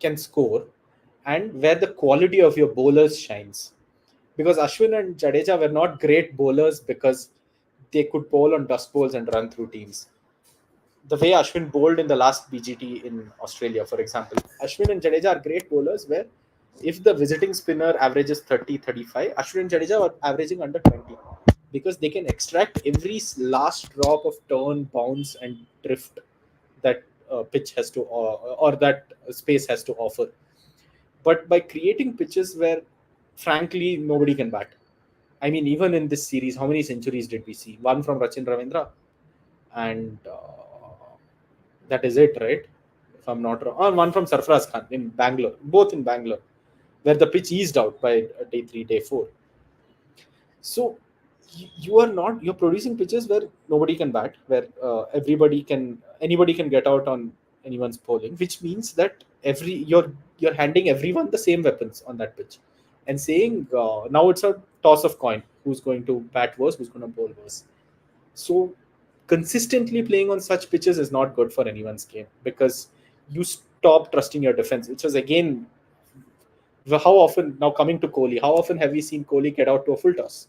can score and where the quality of your bowlers shines. Because Ashwin and Jadeja were not great bowlers because they could bowl on dust bowls and run through teams. The way Ashwin bowled in the last BGT in Australia, for example, Ashwin and Jadeja are great bowlers where if the visiting spinner averages 30, 35, Ashwin and Jadeja are averaging under 20. because they can extract every last drop of turn, bounce, and drift that pitch has to or that space has to offer. But by creating pitches where, frankly, nobody can bat. I mean, even in this series, how many centuries did we see? One from Rachin Ravindra, and that is it, right? If I'm not wrong, one from Sarfraz Khan in Bangalore, both in Bangalore, where the pitch eased out by day three, day four. So you are not, you're producing pitches where nobody can bat, where anybody can get out on anyone's bowling, which means that you're handing everyone the same weapons on that pitch, and saying now it's a toss of coin, who's going to bat worse, who's going to bowl worse. So consistently playing on such pitches is not good for anyone's game, because you stop trusting your defense, which is again, how often, now coming to Kohli, how often have we seen Kohli get out to a full toss?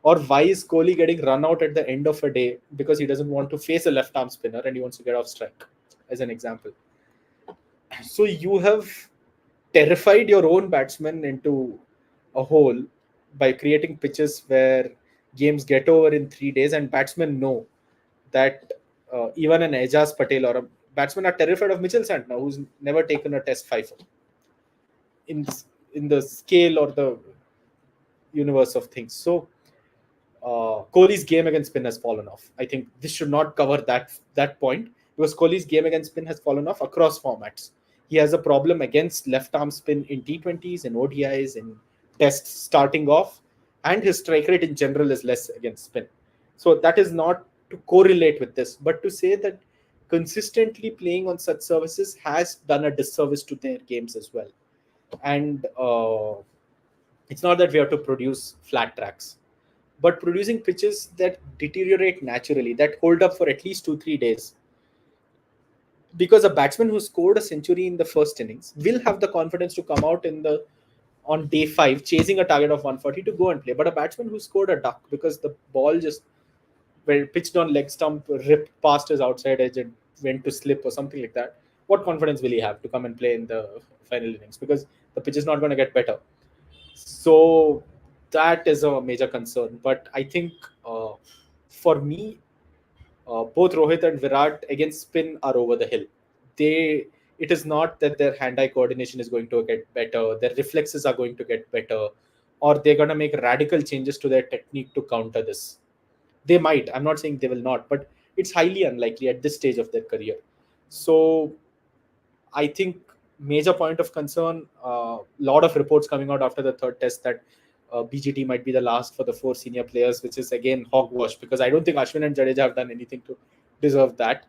Or why is Kohli getting run out at the end of a day because he doesn't want to face a left arm spinner and he wants to get off strike, as an example? So you have terrified your own batsmen into a hole by creating pitches where games get over in 3 days, and batsmen know that even an Ejaz Patel or a batsman are terrified of Mitchell Santner, who's never taken a test five in in the scale or the universe of things. So Kohli's game against spin has fallen off. I think this should not cover that point, because Kohli's game against spin has fallen off across formats. He has a problem against left arm spin in T20s and ODIs and tests starting off, and his strike rate in general is less against spin. So that is not to correlate with this, but to say that consistently playing on such services has done a disservice to their games as well. And it's not that we have to produce flat tracks, but producing pitches that deteriorate naturally, that hold up for at least 2 3 days. Because a batsman who scored a century in the first innings will have the confidence to come out on day five, chasing a target of 140 to go and play. But a batsman who scored a duck because the ball just, well, pitched on leg stump, ripped past his outside edge and went to slip or something like that, what confidence will he have to come and play in the final innings? Because the pitch is not going to get better. So that is a major concern. But I think for me, both Rohit and Virat against spin are over the hill. They, it is not that their hand-eye coordination is going to get better, their reflexes are going to get better, or they're going to make radical changes to their technique to counter this. They might. I'm not saying they will not, but it's highly unlikely at this stage of their career. So I think major point of concern. Lot of reports coming out after the third test that BGT might be the last for the four senior players, which is again hogwash, because I don't think Ashwin and Jadeja have done anything to deserve that.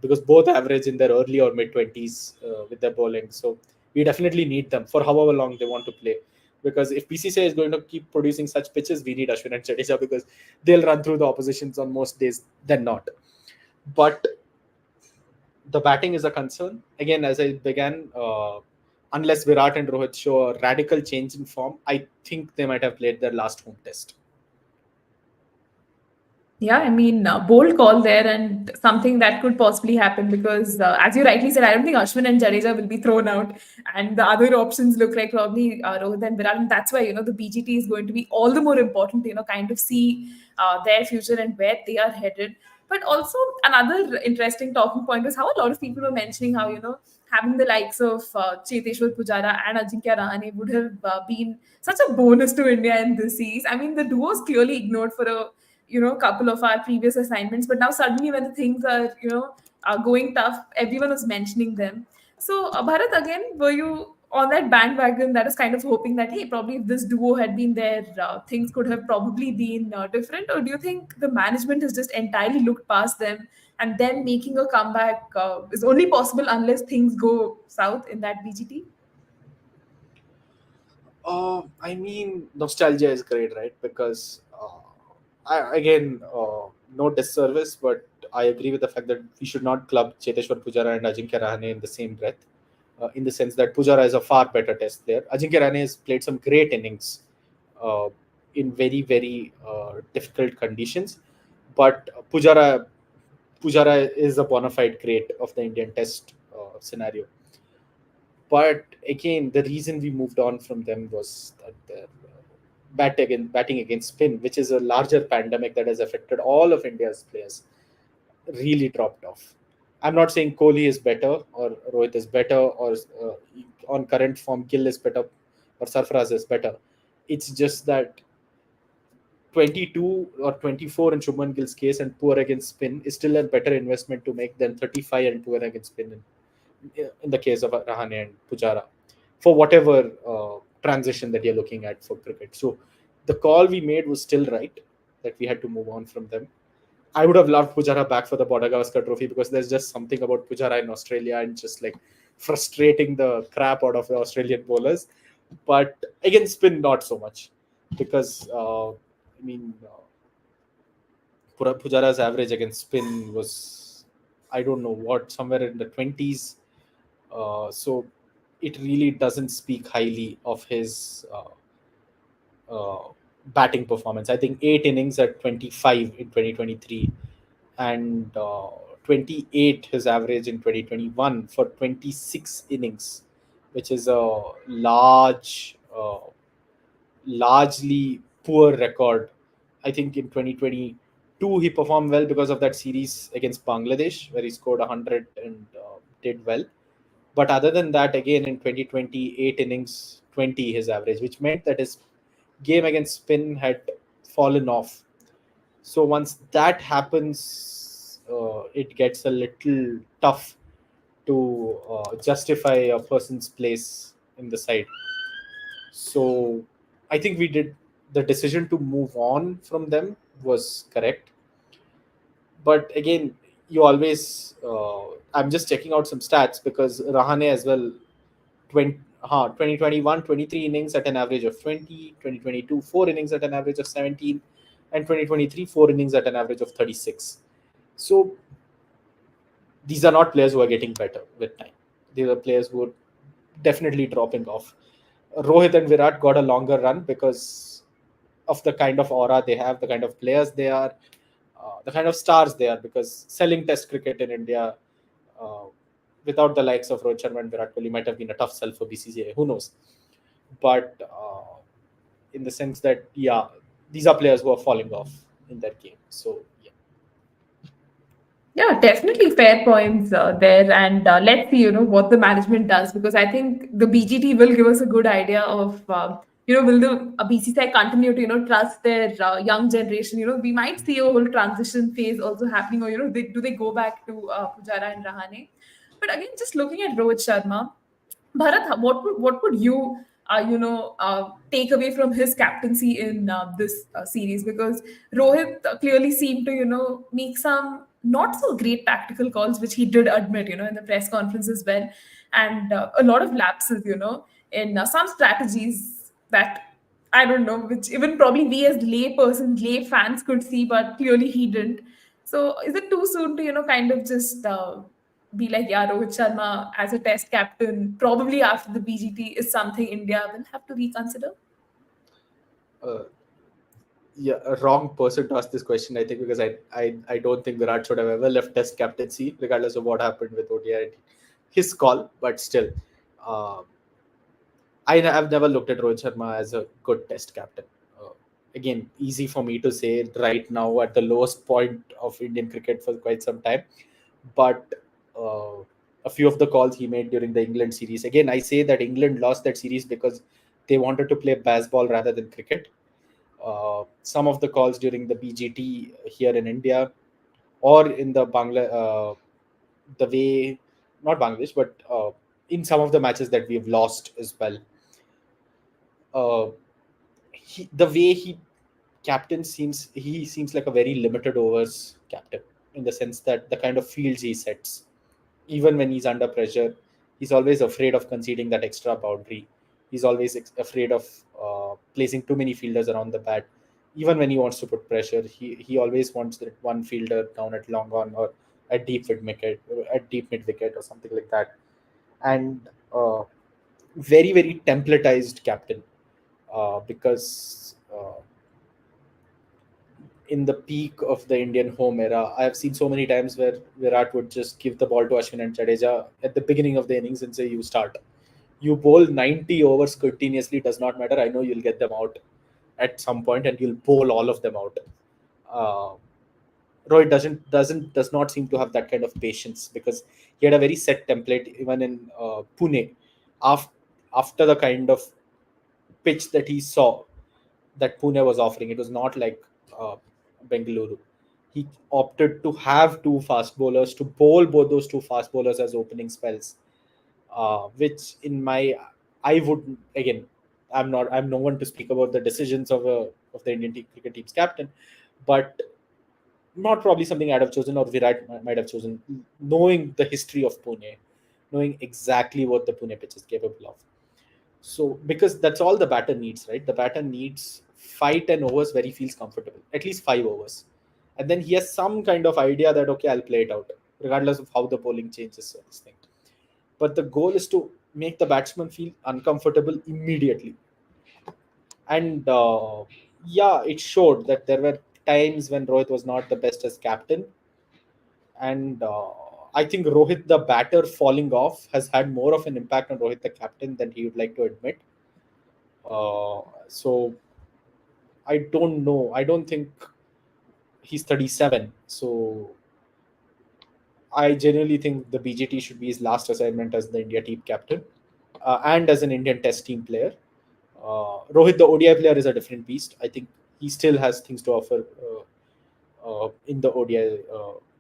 Because both average in their early or mid 20s with their bowling. So we definitely need them for however long they want to play. Because if BCCI is going to keep producing such pitches, we need Ashwin and Jadeja, because they'll run through the oppositions on most days than not. But the batting is a concern. Again, as I began, unless Virat and Rohit show a radical change in form, I think they might have played their last home test. Yeah, I mean, bold call there, and something that could possibly happen because, as you rightly said, I don't think Ashwin and Jadeja will be thrown out, and the other options look like probably Rohit and Virat, and that's why the BGT is going to be all the more important to kind of see their future and where they are headed. But also another interesting talking point was how a lot of people were mentioning how having the likes of Cheteshwar Pujara and Ajinkya Rahane would have been such a bonus to India in this series. I mean, the duo was clearly ignored for a couple of our previous assignments, but now suddenly when the things are are going tough, everyone was mentioning them. So Bharat, again, were you on that bandwagon that is kind of hoping that, hey, probably if this duo had been there, things could have probably been different? Or do you think the management has just entirely looked past them, and then making a comeback is only possible unless things go south in that BGT? I mean, nostalgia is great, right? Because again, no disservice, but I agree with the fact that we should not club Cheteshwar Pujara and Ajinkya Rahane in the same breath. In the sense that Pujara is a far better test player. Ajinkya Rahane has played some great innings uh, in very, very difficult conditions, but Pujara is a bona fide great of the Indian test scenario. But again, the reason we moved on from them was that batting against spin, which is a larger pandemic that has affected all of India's players, really dropped off. I'm not saying Kohli is better or Rohit is better or on current form Gill is better or Sarfaraz is better. It's just that 22 or 24 in Shubman Gill's case and poor against spin is still a better investment to make than 35 and poor against spin in the case of Rahane and Pujara for whatever transition that you're looking at for cricket. So the call we made was still right, that we had to move on from them. I would have loved Pujara back for the Border Gavaskar Trophy because there's just something about Pujara in Australia and just like frustrating the crap out of the Australian bowlers. But against spin, not so much because Pujara's average against spin was, I don't know what, somewhere in the 20s. So it really doesn't speak highly of his batting performance. I think 8 innings at 25 in 2023 and 28 his average in 2021 for 26 innings, which is a largely poor record. I think in 2022 he performed well because of that series against Bangladesh where he scored 100 and did well. But other than that, again in 2028 innings, 20 his average, which meant that his game against spin had fallen off. So once that happens, it gets a little tough to justify a person's place in the side. So I think we did the decision to move on from them was correct. But again, you always I'm just checking out some stats because Rahane as well 2021 23 innings at an average of 20, 2022 4 innings at an average of 17, and 2023 4 innings at an average of 36. So these are not players who are getting better with time. These are players who are definitely dropping off. Rohit and Virat got a longer run because of the kind of aura they have, the kind of players they are, the kind of stars they are. Because selling Test cricket in India, uh, without the likes of Rohit Sharma and Virat Kohli, might have been a tough sell for BCCI. Who knows? But in the sense that, yeah, these are players who are falling off in that game. So yeah. Yeah, definitely fair points there. And let's see, what the management does, because I think the BGT will give us a good idea of, will the BCCI continue to, trust their young generation? We might see a whole transition phase also happening, or, do they go back to Pujara and Rahane? But again, just looking at Rohit Sharma, Bharat, what would you take away from his captaincy in this series? Because Rohit clearly seemed to make some not so great tactical calls, which he did admit in the press conference as well, and a lot of lapses in some strategies that I don't know, which even probably we as lay fans could see, but clearly he didn't. So is it too soon to kind of just be like, yeah, Rohit Sharma as a test captain, probably after the BGT, is something India will have to reconsider? Uh, yeah, a wrong person to ask this question, I think, because I don't think Virat should have ever left Test captaincy, regardless of what happened with ODI. His call, but still, uh, have never looked at Rohit Sharma as a good Test captain. Uh, Again, easy for me to say right now at the lowest point of Indian cricket for quite some time, but uh, a few of the calls he made during the England series. Again, I say that England lost that series because they wanted to play baseball rather than cricket. Some of the calls during the BGT here in India or in the way, not Bangladesh, but in some of the matches that we've lost as well. Uh, the way he seems like a very limited overs captain in the sense that the kind of fields he sets, even when he's under pressure, he's always afraid of conceding that extra boundary. He's always afraid of placing too many fielders around the bat. Even when he wants to put pressure, he always wants that one fielder down at long on or at deep mid wicket or something like that. And very very templatized captain because in the peak of the Indian home era, I have seen so many times where Virat would just give the ball to Ashwin and Jadeja at the beginning of the innings and say, "You start. You bowl 90 overs continuously. Does not matter. I know you'll get them out." at some point and you'll bowl all of them out. Uh, Rohit does not seem to have that kind of patience, because he had a very set template even in Pune. After after the kind of pitch that he saw that Pune was offering, it was not like uh, Bengaluru. He opted to have two fast bowlers, to bowl both those two fast bowlers as opening spells, which in my I would again, I'm no one to speak about the decisions of the Indian cricket team's captain, but not probably something I'd have chosen or Virat might have chosen, knowing the history of Pune, knowing exactly what the Pune pitch is capable of. So because that's all the batter needs, right? The batter needs 5-10 overs where he feels comfortable, at least 5 overs, and then he has some kind of idea that okay, I'll play it out, regardless of how the bowling changes or this thing. But the goal is to make the batsman feel uncomfortable immediately. And yeah, it showed that there were times when Rohit was not the best as captain, and I think Rohit the batter falling off has had more of an impact on Rohit the captain than he would like to admit. So I don't know. I don't think he's 37. So I genuinely think the BJT should be his last assignment as the India team captain, and as an Indian Test team player. Rohit, the ODI player, is a different beast. I think he still has things to offer in the ODI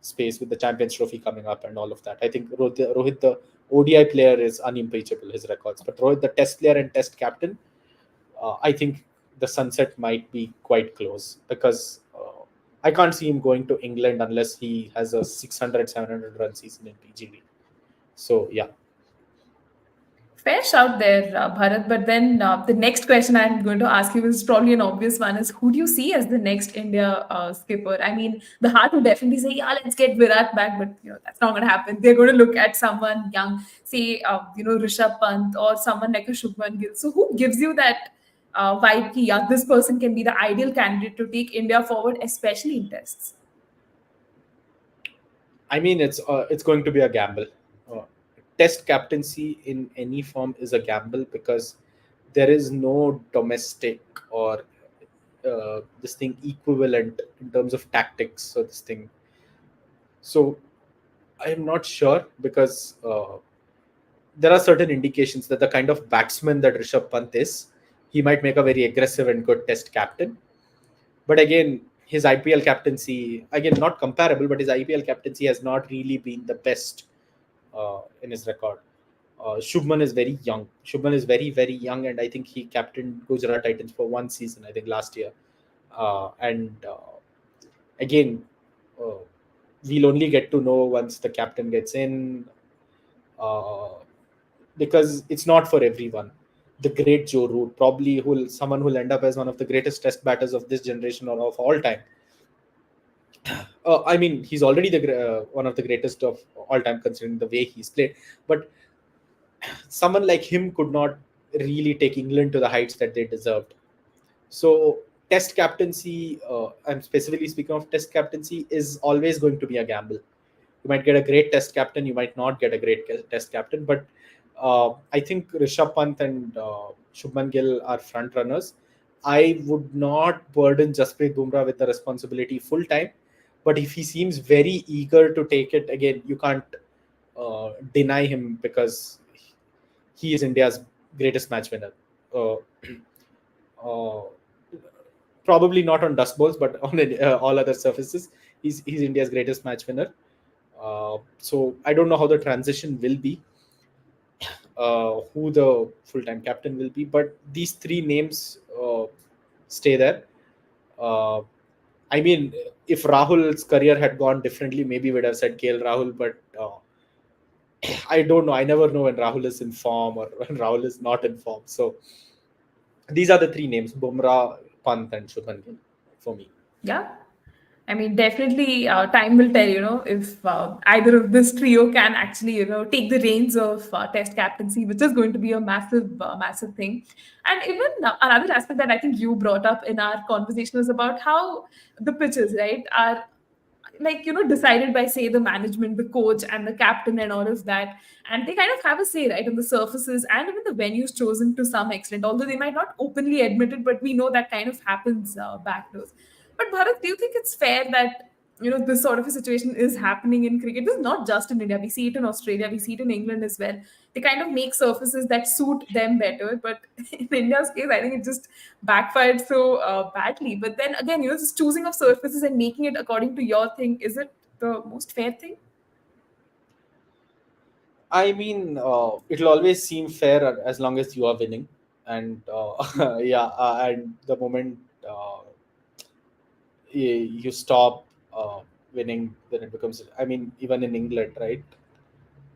space with the Champions Trophy coming up and all of that. I think Rohit, the ODI player, is unimpeachable, his records. But Rohit, the Test player and Test captain, I think the sunset might be quite close, because I can't see him going to England unless he has a 600, 700 run season in PGD. So, yeah. Fair shout there, Bharat. But then the next question I'm going to ask you is probably an obvious one: is who do you see as the next India skipper? I mean, the heart would definitely say, yeah, let's get Virat back, but that's not going to happen. They're going to look at someone young, say, Rishabh Pant or someone like a Shubman Gill. So who gives you that vibe? Ki, yeah, this person can be the ideal candidate to take India forward, especially in tests. I mean, it's going to be a gamble. Uh, Test captaincy in any form is a gamble, because there is no domestic or this thing equivalent in terms of tactics. So this thing. So I am not sure, because there are certain indications that the kind of batsman that Rishabh Pant is, he might make a very aggressive and good Test captain. But again, his IPL captaincy, again, not comparable, but his IPL captaincy has not really been the best in his record. Shubman is very young. Shubman is very, very young, and I think he captained Gujarat Titans for one season, I think last year. And again, uh, we'll only get to know once the captain gets in, uh, because it's not for everyone. The great Joe Root, probably someone who'll end up as one of the greatest Test batters of this generation or of all time. I mean, he's already one of the greatest of all time, considering the way he's played. But someone like him could not really take England to the heights that they deserved. So, Test captaincy, I'm specifically speaking of Test captaincy, is always going to be a gamble. You might get a great Test captain, you might not get a great Test captain, but I think Rishabh Pant and Shubman Gill are front runners. I would not burden Jasprit Bumrah with the responsibility full time, but if he seems very eager to take it, again, you can't deny him, because he is India's greatest match winner. Uh, uh, Probably not on dust balls, but on all other surfaces. He's India's greatest match winner. So I don't know how the transition will be, who the full time captain will be, but these three names stay there. Uh, I mean, if Rahul's career had gone differently, maybe we'd have said KL Rahul, but I don't know. I never know when Rahul is in form or when Rahul is not in form. So these are the three names: Bumrah, Pant, and Shubman Gill for me. Yeah. I mean, definitely, time will tell, if either of this trio can actually, take the reins of Test captaincy, which is going to be a massive, massive thing. And even another aspect that I think you brought up in our conversation was about how the pitches, right, are like, decided by, say, the management, the coach, and the captain, and all of that. And they kind of have a say, right, on the surfaces and even the venues chosen to some extent, although they might not openly admit it, but we know that kind of happens backdoors. But Bharat, do you think it's fair that this sort of a situation is happening in cricket? This is not just in India. We see it in Australia, we see it in England as well. They kind of make surfaces that suit them better, but in India's case, I think it just backfired so badly. But then again, this choosing of surfaces and making it according to your thing, is it the most fair thing? I mean, it'll always seem fair as long as you are winning, and yeah, and the moment uh, you stop winning, then it becomes. I mean, even in England, right?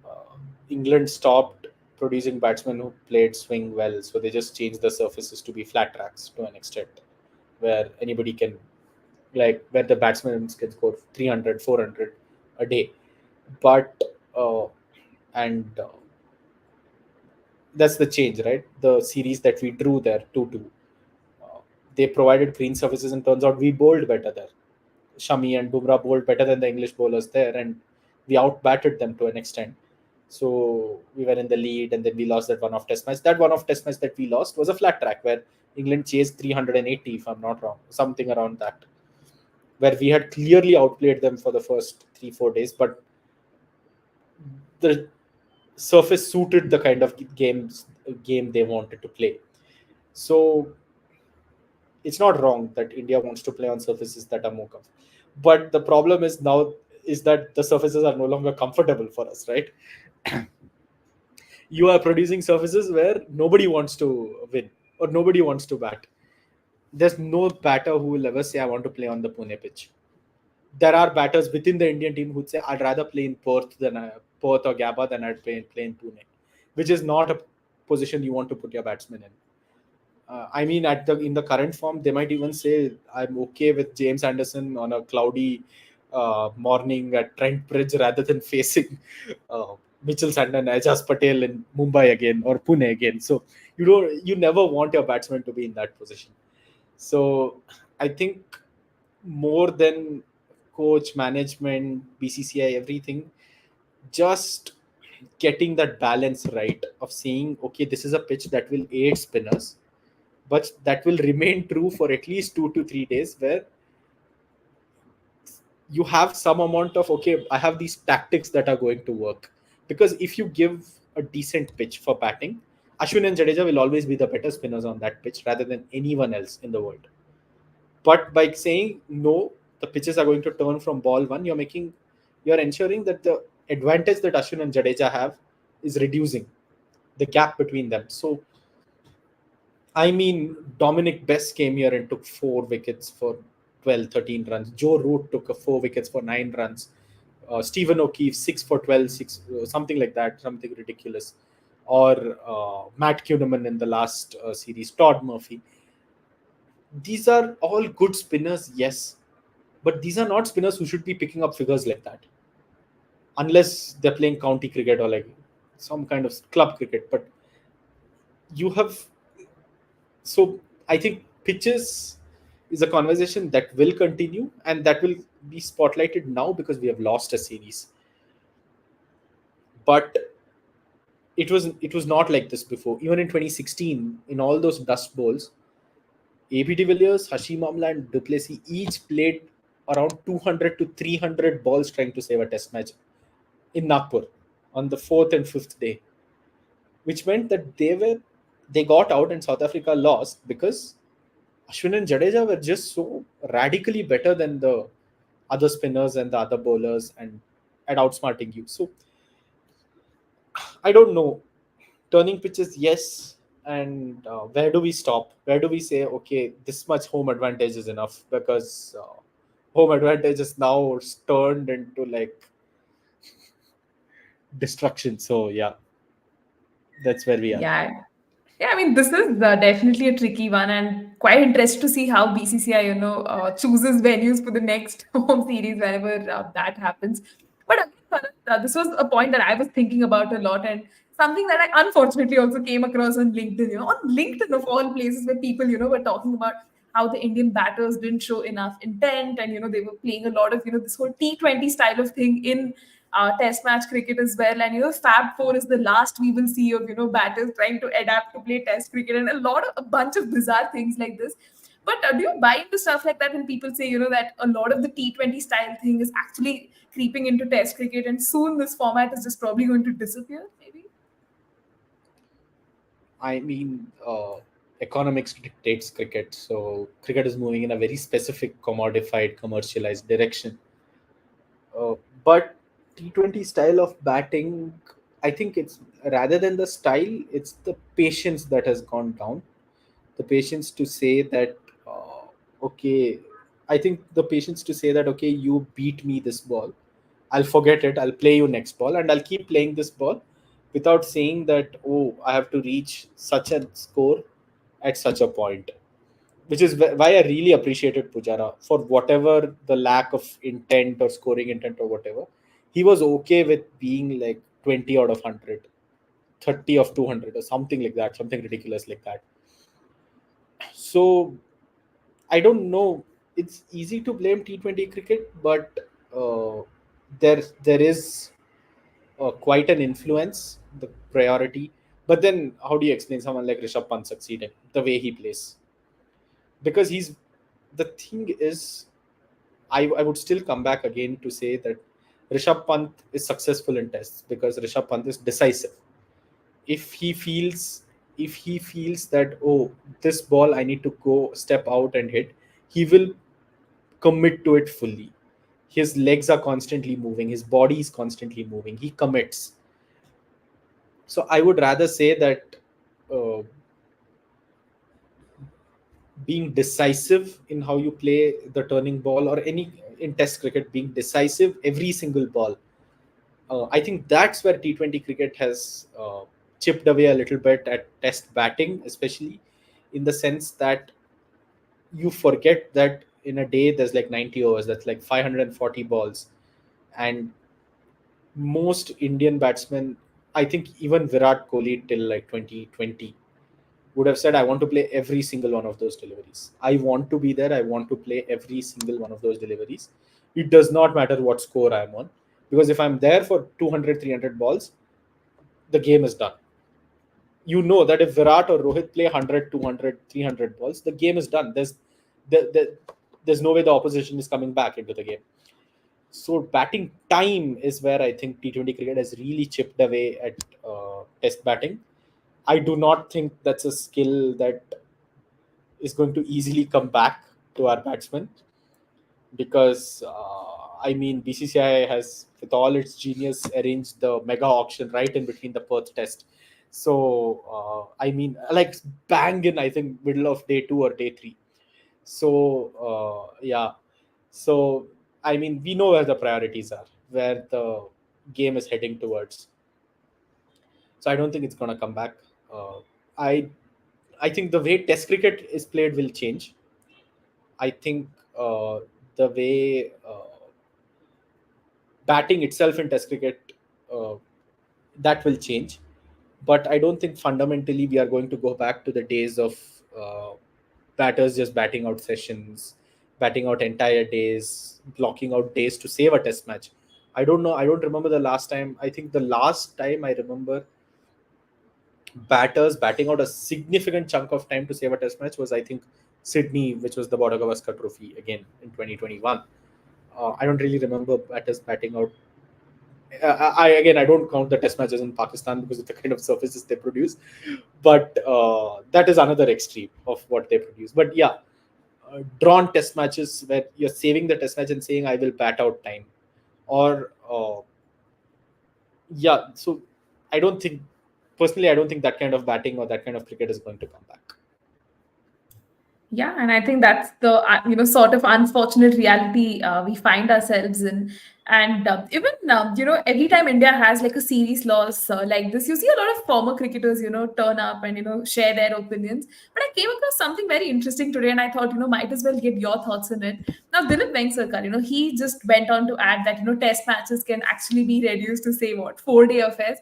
Uh, England stopped producing batsmen who played swing well, so they just changed the surfaces to be flat tracks to an extent, where anybody can, like, where the batsmen can score 300, 400 a day. But uh, and that's the change, right? The series that we drew there, 2-2, uh, they provided green surfaces, and turns out we bowled better there. Shami and Bumrah bowled better than the English bowlers there, and we outbatted them to an extent. So we were in the lead, and then we lost that one-off test match. That one-off test match that we lost was a flat track where England chased 380, if I'm not wrong, something around that, where we had clearly outplayed them for the first 3-4 days, but the surface suited the kind of game they wanted to play. So it's not wrong that India wants to play on surfaces that are more comfortable. But the problem is now is that the surfaces are no longer comfortable for us, right? You are producing surfaces where nobody wants to win or nobody wants to bat. There's no batter who will ever say, I want to play on the Pune pitch. There are batters within the Indian team who'd say, I'd rather play in Perth or Gabba than I'd play in Pune, which is not a position you want to put your batsman in. I mean, in the current form, they might even say I'm okay with James Anderson on a cloudy morning at Trent Bridge rather than facing uh, Mitchell Sandon, Ajaz Patel in Mumbai again or Pune again. So you never want your batsman to be in that position. So I think more than coach, management, BCCI, everything, just getting that balance right of saying, okay, this is a pitch that will aid spinners, but that will remain true for at least 2 to 3 days, where you have some amount of, okay, I have these tactics that are going to work. Because if you give a decent pitch for batting, Ashwin and Jadeja will always be the better spinners on that pitch rather than anyone else in the world. But by saying no, the pitches are going to turn from ball one, you're ensuring that the advantage that Ashwin and Jadeja have is reducing the gap between them. So I mean, Dominic Best came here and took 4 wickets for 12, 13 runs. Joe Root took 4 wickets for 9 runs. Stephen O'Keefe, 6 for 12, something like that, something ridiculous. Or Matt Kuhneman in the last series, Todd Murphy. These are all good spinners, yes. But these are not spinners who should be picking up figures like that. Unless they're playing county cricket or like some kind of club cricket. But you have so I think pitches is a conversation that will continue and that will be spotlighted now because we have lost a series. But it was not like this before. Even in 2016, in all those dust bowls, AB de Villiers, Hashim Amla, and Duplessis each played around 200 to 300 balls trying to save a test match in Nagpur on the fourth and fifth day, which meant that they got out and South Africa lost because Ashwin and Jadeja were just so radically better than the other spinners and the other bowlers and at outsmarting you. So I don't know. Turning pitches, yes. And where do we stop? Where do we say, okay, this much home advantage is enough? Because home advantage is now turned into like destruction. So yeah, that's where we are. Yeah. Yeah, I mean, this is definitely a tricky one, and quite interested to see how BCCI, chooses venues for the next home series whenever that happens. But again, Bharat, this was a point that I was thinking about a lot, and something that I unfortunately also came across on LinkedIn. On LinkedIn of all places, where people, were talking about how the Indian batters didn't show enough intent, and they were playing a lot of this whole T20 style of thing in Test match cricket as well. And Fab Four is the last we will see of batters trying to adapt to play Test cricket, and a bunch of bizarre things like this. But do you buy into stuff like that when people say that a lot of the T20 style thing is actually creeping into Test cricket, and soon this format is just probably going to disappear? Maybe. I mean, economics dictates cricket, so cricket is moving in a very specific, commodified, commercialized direction. But T20 style of batting, I think it's rather than the style, it's the patience that has gone down. The patience to say that, okay, I think the patience to say that, okay, you beat me this ball. I'll forget it. I'll play you next ball, and I'll keep playing this ball without saying that, oh, I have to reach such a score at such a point, which is why I really appreciated Pujara for whatever the lack of intent or scoring intent or whatever. He was okay with being like 20 out of 100, 30 of 200 or something like that, something ridiculous like that. So I don't know. It's easy to blame T20 cricket, but there is quite an influence, the priority. But then, how do you explain someone like Rishabh Pant succeeding the way he plays? Because he's the thing is, I would still come back again to say that Rishabh Pant is successful in tests because Rishabh Pant is decisive. If he feels if he feels that, oh, this ball I need to go step out and hit, he will commit to it fully. His legs are constantly moving, his body is constantly moving, he commits. So I would rather say that uh, being decisive in how you play the turning ball, or any in test cricket, being decisive every single ball, I think that's where T20 cricket has chipped away a little bit at test batting, especially in the sense that you forget that in a day there's like 90 overs, that's like 540 balls. And most Indian batsmen, I think even Virat Kohli till like 2020 would have said, I want to play every single one of those deliveries. I want to be there. I want to play every single one of those deliveries. It does not matter what score I'm on. Because if I'm there for 200, 300 balls, the game is done. You know that if Virat or Rohit play 100, 200, 300 balls, the game is done. There, there, there's no way the opposition is coming back into the game. So batting time is where I think T20 cricket has really chipped away at test batting. I do not think that's a skill that is going to easily come back to our batsmen because I mean BCCI has, with all its genius, arranged the mega auction right in between the Perth Test. So I mean, like bang in I think middle of day two or day three. So yeah, so I mean we know where the priorities are, where the game is heading towards. So I don't think it's gonna come back. Uh, I I think the way Test cricket is played will change. I think the way batting itself in Test cricket, uh, that will change. But I don't think fundamentally we are going to go back to the days of uh, batters just batting out sessions, batting out entire days, blocking out days to save a Test match. I don't know. I don't remember the last time. I think the last time I remember batters batting out a significant chunk of time to save a Test match was, I think, Sydney, which was the Border Gavaskar Trophy again in 2021. I don't really remember batters batting out. I don't count the Test matches in Pakistan because of the kind of surfaces they produce, but that is another extreme of what they produce. But yeah, drawn Test matches where you're saving the Test match and saying I will bat out time, or yeah. So I don't think personally, I don't think that kind of batting or that kind of cricket is going to come back. Yeah, and I think that's the sort of unfortunate reality we find ourselves in. And even every time India has like a series loss like this, you see a lot of former cricketers turn up and share their opinions. But I came across something very interesting today, and I thought might as well get your thoughts on it. Now Dilip Vengsarkar, he just went on to add that test matches can actually be reduced to say what 4-day affairs.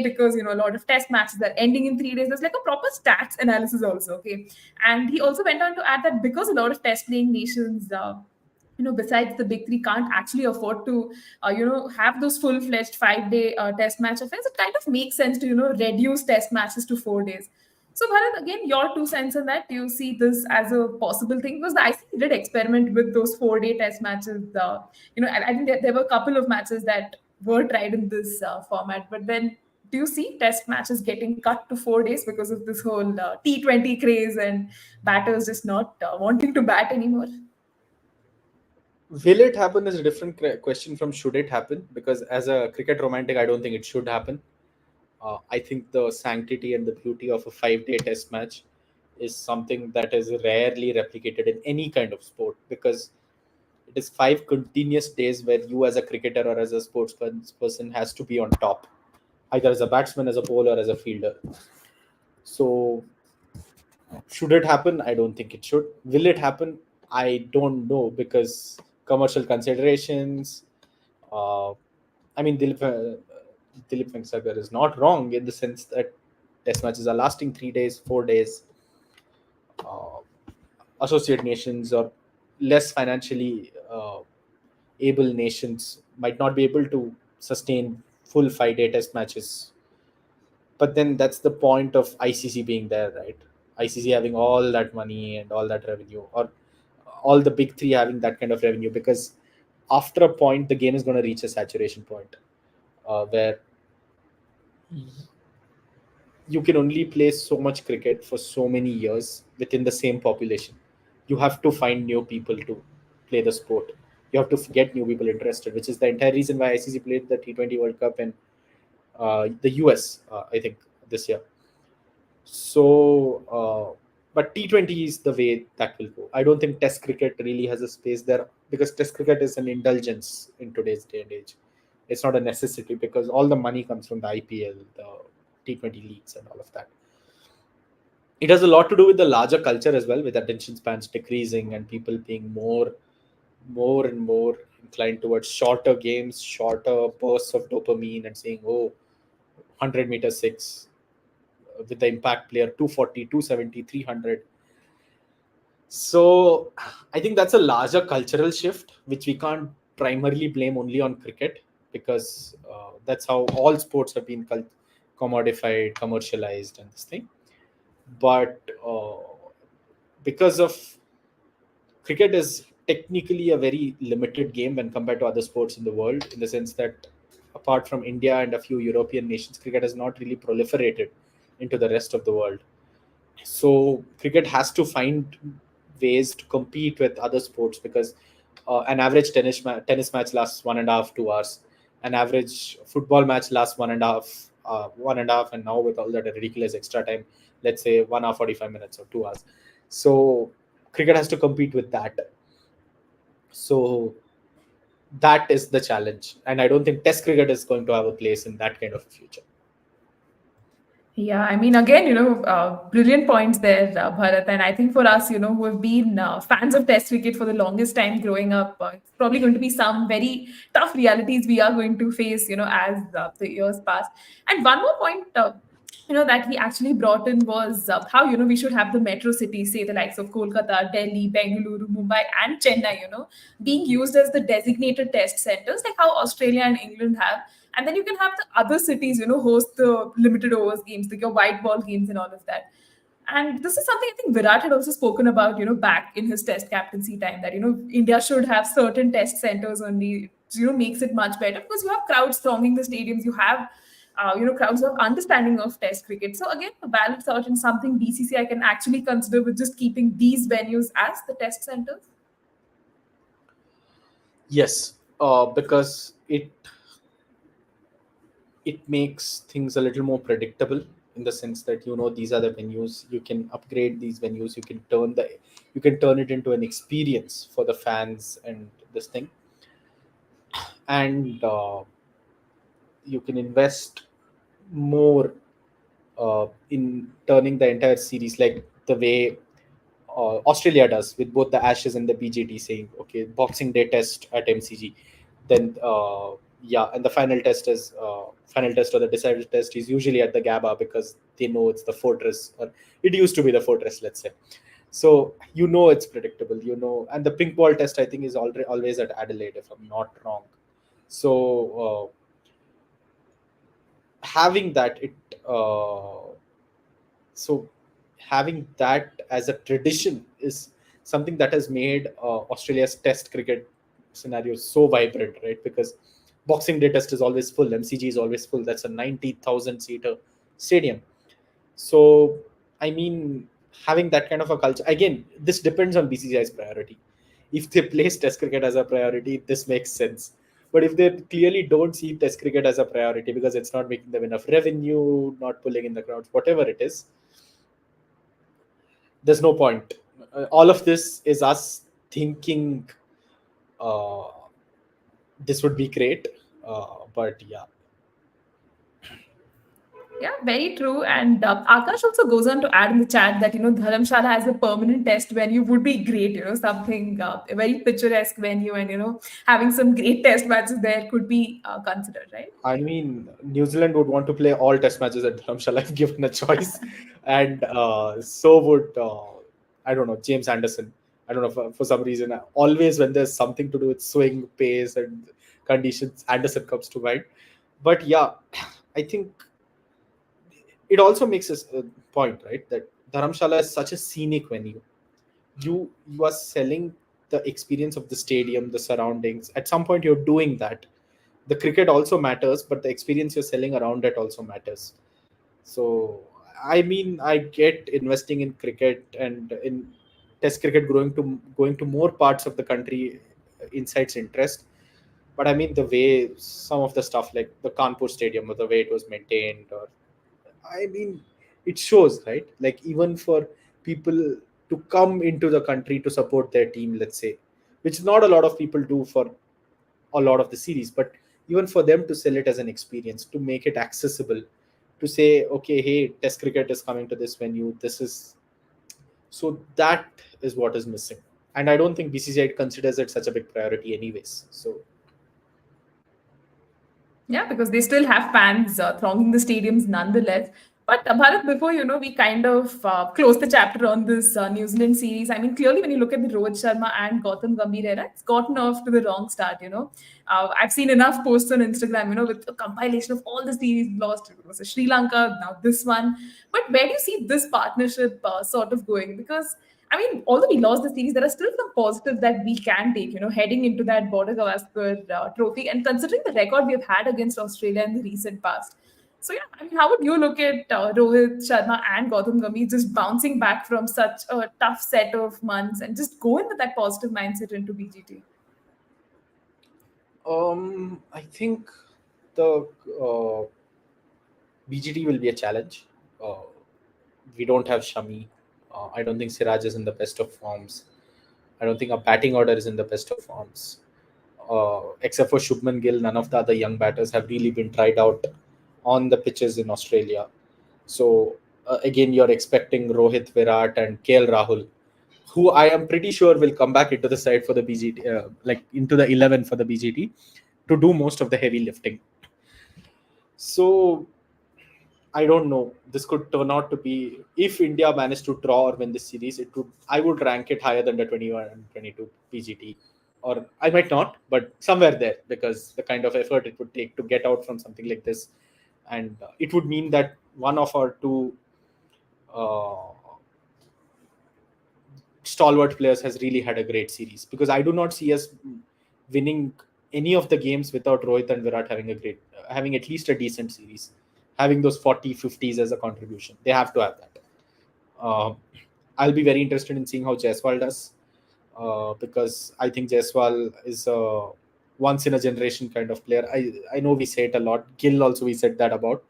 Because a lot of test matches are ending in 3 days. There's like a proper stats analysis also. Okay, and he also went on to add that because a lot of test playing nations besides the big three can't actually afford to have those full-fledged 5-day test match affairs, it kind of makes sense to reduce test matches to 4 days. So Bharat, again, your 2 cents on that. Do you see this as a possible thing? Because the ICC did experiment with those 4-day test matches. I think there were a couple of matches that were tried in this format. But then, do you see test matches getting cut to 4 days because of this whole T20 craze and batters just not wanting to bat anymore? Will it happen is a different question from should it happen, because as a cricket romantic I don't think it should happen. I think the sanctity and the beauty of a 5-day test match is something that is rarely replicated in any kind of sport, because it is 5 continuous days where you as a cricketer or as a sports person has to be on top, either as a batsman, as a bowler, as a fielder. So should it happen? I don't think it should. Will it happen? I don't know, because commercial considerations. Uh, I mean, Dilip Vengsarkar is not wrong in the sense that test matches are lasting 3 days, 4 days. Uh, Associate nations or less financially able nations might not be able to sustain full 5-day test matches. But then that's the point of ICC being there, right? ICC having all that money and all that revenue, or all the big three having that kind of revenue, because after a point the game is going to reach a saturation point, where you can only play so much cricket for so many years within the same population. You have to find new people to play the sport. You have to get new people interested, which is the entire reason why ICC played the T20 World Cup in the US, I think, this year. So, but T20 is the way that will go. I don't think Test cricket really has a space there, because Test cricket is an indulgence in today's day and age. It's not a necessity, because all the money comes from the IPL, the T20 leagues, and all of that. It has a lot to do with the larger culture as well, with attention spans decreasing and people being more and more inclined towards shorter games, shorter bursts of dopamine, and saying, oh, 100-meter six with the impact player, 240, 270, 300. So I think that's a larger cultural shift, which we can't primarily blame only on cricket, because that's how all sports have been commodified, commercialized, and this thing. But because of cricket is technically a very limited game when compared to other sports in the world, in the sense that apart from India and a few European nations, cricket has not really proliferated into the rest of the world. So cricket has to find ways to compete with other sports, because an average tennis match lasts 1.5 2 hours. An average football match lasts 1.5, and now with all that ridiculous extra time, let's say 1 hour 45 minutes or 2 hours. So cricket has to compete with that. So that is the challenge, and I don't think Test cricket is going to have a place in that kind of a future. Yeah, I mean, again, brilliant points there, Bharat. And I think for us, who have been fans of Test cricket for the longest time growing up, it's probably going to be some very tough realities we are going to face, as the years pass. And one more point, that he actually brought in was how, we should have the metro cities, say the likes of Kolkata, Delhi, Bengaluru, Mumbai, and Chennai, being used as the designated test centers, like how Australia and England have. And then you can have the other cities host the limited overs games, like your white ball games and all of that. And this is something I think Virat had also spoken about back in his test captaincy time, that India should have certain test centers only. Makes it much better because you have crowds thronging the stadiums. You have crowds of understanding of test cricket. So again, a valid thought, and something BCCI can actually consider with just keeping these venues as the test centers. Yes, because it makes things a little more predictable, in the sense that these are the venues. You can upgrade these venues. You can turn it into an experience for the fans and this thing. and you can invest more in turning the entire series like the way Australia does with both the Ashes and the BJT, saying, okay, Boxing Day test at MCG, then yeah, and the final test or the decided test is usually at the Gabba because they know it's the fortress, or it used to be the fortress, let's say. So it's predictable, and the pink ball test I think is always at Adelaide if I'm not wrong. So having that it so having that as a tradition is something that has made Australia's test cricket scenario so vibrant, right? Because Boxing Day test is always full, MCG is always full. That's a 90,000 seater stadium. So I mean, having that kind of a culture, again, this depends on BCCI's priority. If they place test cricket as a priority, this makes sense. But if they clearly don't see test cricket as a priority because it's not making them enough revenue, not pulling in the crowds, whatever it is, there's no point. All of this is us thinking uh, this would be great, but yeah. Yeah, very true. And Akash also goes on to add in the chat that, Dharamshala has a permanent test venue would be great, something, a very picturesque venue, and, having some great test matches there could be considered, right? I mean, New Zealand would want to play all Test matches at Dharamshala if given a choice, and so would I don't know, James Anderson. I don't know, for some reason, always when there's something to do with swing, pace, and conditions, Anderson comes to mind. But yeah, I think it also makes a point, right, that Dharamshala is such a scenic venue. You are selling the experience of the stadium, the surroundings. At some point, you're doing that. The cricket also matters, but the experience you're selling around it also matters. So I mean, I get investing in cricket and in test cricket going to more parts of the country incites interest. But I mean, the way some of the stuff like the Kanpur stadium, or the way it was maintained, or I mean, it shows, right? Like, even for people to come into the country to support their team, let's say, which not a lot of people do for a lot of the series, but even for them to sell it as an experience, to make it accessible, to say, okay, hey, test cricket is coming to this venue. This is so that is what is missing. And I don't think BCCI considers it such a big priority, anyways. So Yeah, because they still have fans thronging the stadiums nonetheless. But Bharat, before we kind of close the chapter on this New Zealand series. I mean, clearly when you look at the Rohit Sharma and Gautam Gambhir era, it's gotten off to the wrong start. I've seen enough posts on Instagram, with a compilation of all the series lost. It was a Sri Lanka, now this one. But where do you see this partnership sort of going? Because I mean, although we lost the series, there are still some positives that we can take, heading into that Border Gavaskar trophy and considering the record we've had against Australia in the recent past. So, yeah, I mean, how would you look at Rohit Sharma and Gautam Gambhir just bouncing back from such a tough set of months and just going with that positive mindset into BGT? I think the BGT will be a challenge. We don't have Shami. I don't think Siraj is in the best of forms. I don't think our batting order is in the best of forms. Except for Shubman Gill, none of the other young batters have really been tried out on the pitches in Australia. So again, you're expecting Rohit, Virat, and KL Rahul, who I am pretty sure will come back into the side for the BGT, like into the 11 for the BGT, to do most of the heavy lifting. So I don't know. This could turn out to be, if India managed to draw or win this series, it would, I would rank it higher than the 21 and 22 PGT, or I might not, but somewhere there, because the kind of effort it would take to get out from something like this, and it would mean that one of our two uh, stalwart players has really had a great series, because I do not see us winning any of the games without Rohit and Virat having having at least a decent series, having those 40 50s as a contribution. They have to have that. Uh, I'll be very interested in seeing how Jaiswal does, because I think Jaiswal is a once in a generation kind of player. I know we say it a lot. Gill also we said that about,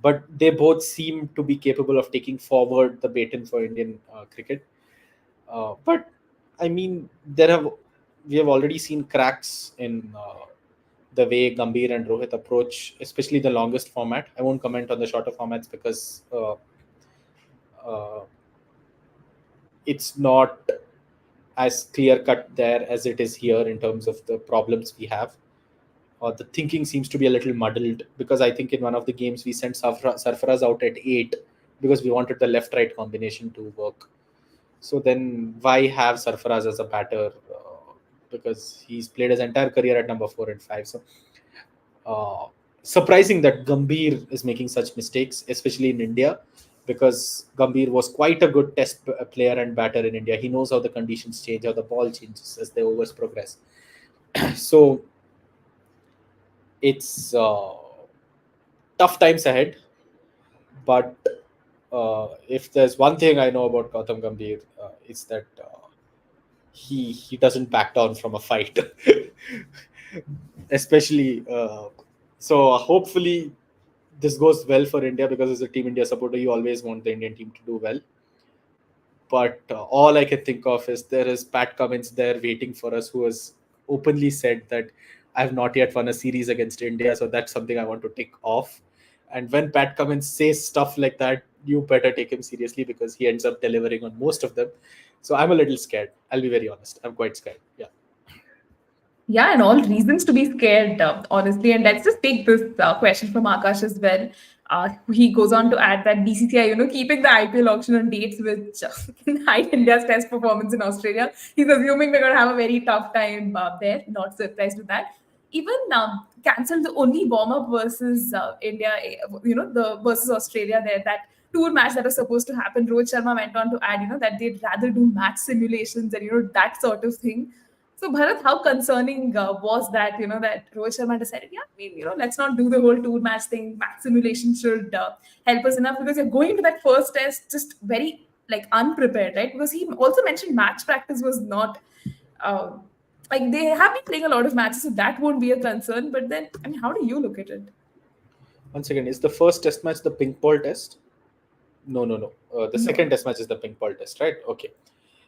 but they both seem to be capable of taking forward the baton for Indian cricket. But I mean, there have we have already seen cracks in the way Gambhir and Rohit approach, especially the longest format. I won't comment on the shorter formats because uh, it's not as clear cut there as it is here in terms of the problems we have. The thinking seems to be a little muddled because I think in one of the games we sent Sarfaraz out at 8 because we wanted the left right combination to work. So then why have Sarfaraz as a batter? Because he's played his entire career at number 4 and 5. So uh, surprising that Gambhir is making such mistakes, especially in India, because Gambhir was quite a good player and batter in India. He knows how the conditions change, how the ball changes as the overs progress. So it's tough times ahead. But if there's one thing I know about Gautam Gambhir, it's that he doesn't back down from a fight, especially. So hopefully this goes well for India because as a Team India supporter, you always want the Indian team to do well. But all I can think of is there is Pat Cummins there waiting for us, who has openly said that I have not yet won a series against India, so that's something I want to tick off. And when Pat Cummins says stuff like that, you better take him seriously because he ends up delivering on most of them. So I'm a little scared. I'll be very honest. I'm quite scared. Yeah. Yeah, and all reasons to be scared, honestly. And let's just take this question from Akash as well. He goes on to add that BCCI, keeping the IPL auction on dates which can hide India's test performance in Australia. He's assuming we're going to have a very tough time there. Not surprised with that. Even cancelled the only warm up versus India, the versus Australia there. That tour match that was supposed to happen. Rohit Sharma went on to add, that they'd rather do match simulations and that sort of thing. So Bharat, how concerning was that? That Rohit Sharma decided, yeah, I mean, let's not do the whole tour match thing. Match simulation should help us enough because you're going into that first test just very like unprepared, right? Because he also mentioned match practice was not uh, like they have been playing a lot of matches, so that won't be a concern. But then, I mean, how do you look at it? Once again, is the first test match the pink ball test? No, no, no. The second No. test match is the pink ball test, right? Okay.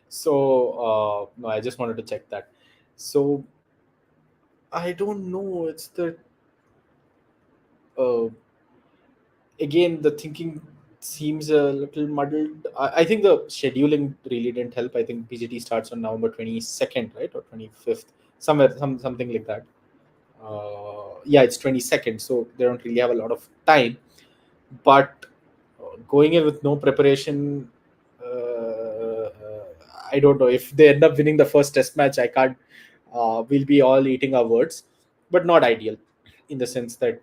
So no, I just wanted to check that. So I don't know. It's the uh, again the thinking seems a little muddled. I think the scheduling really didn't help. I think PGT starts on November 22nd, right, or 25th, somewhere, something like that. Yeah, it's 22nd, so they don't really have a lot of time. But going in with no preparation, I don't know if they end up winning the first test match. I can't. We'll be all eating our words, but not ideal in the sense that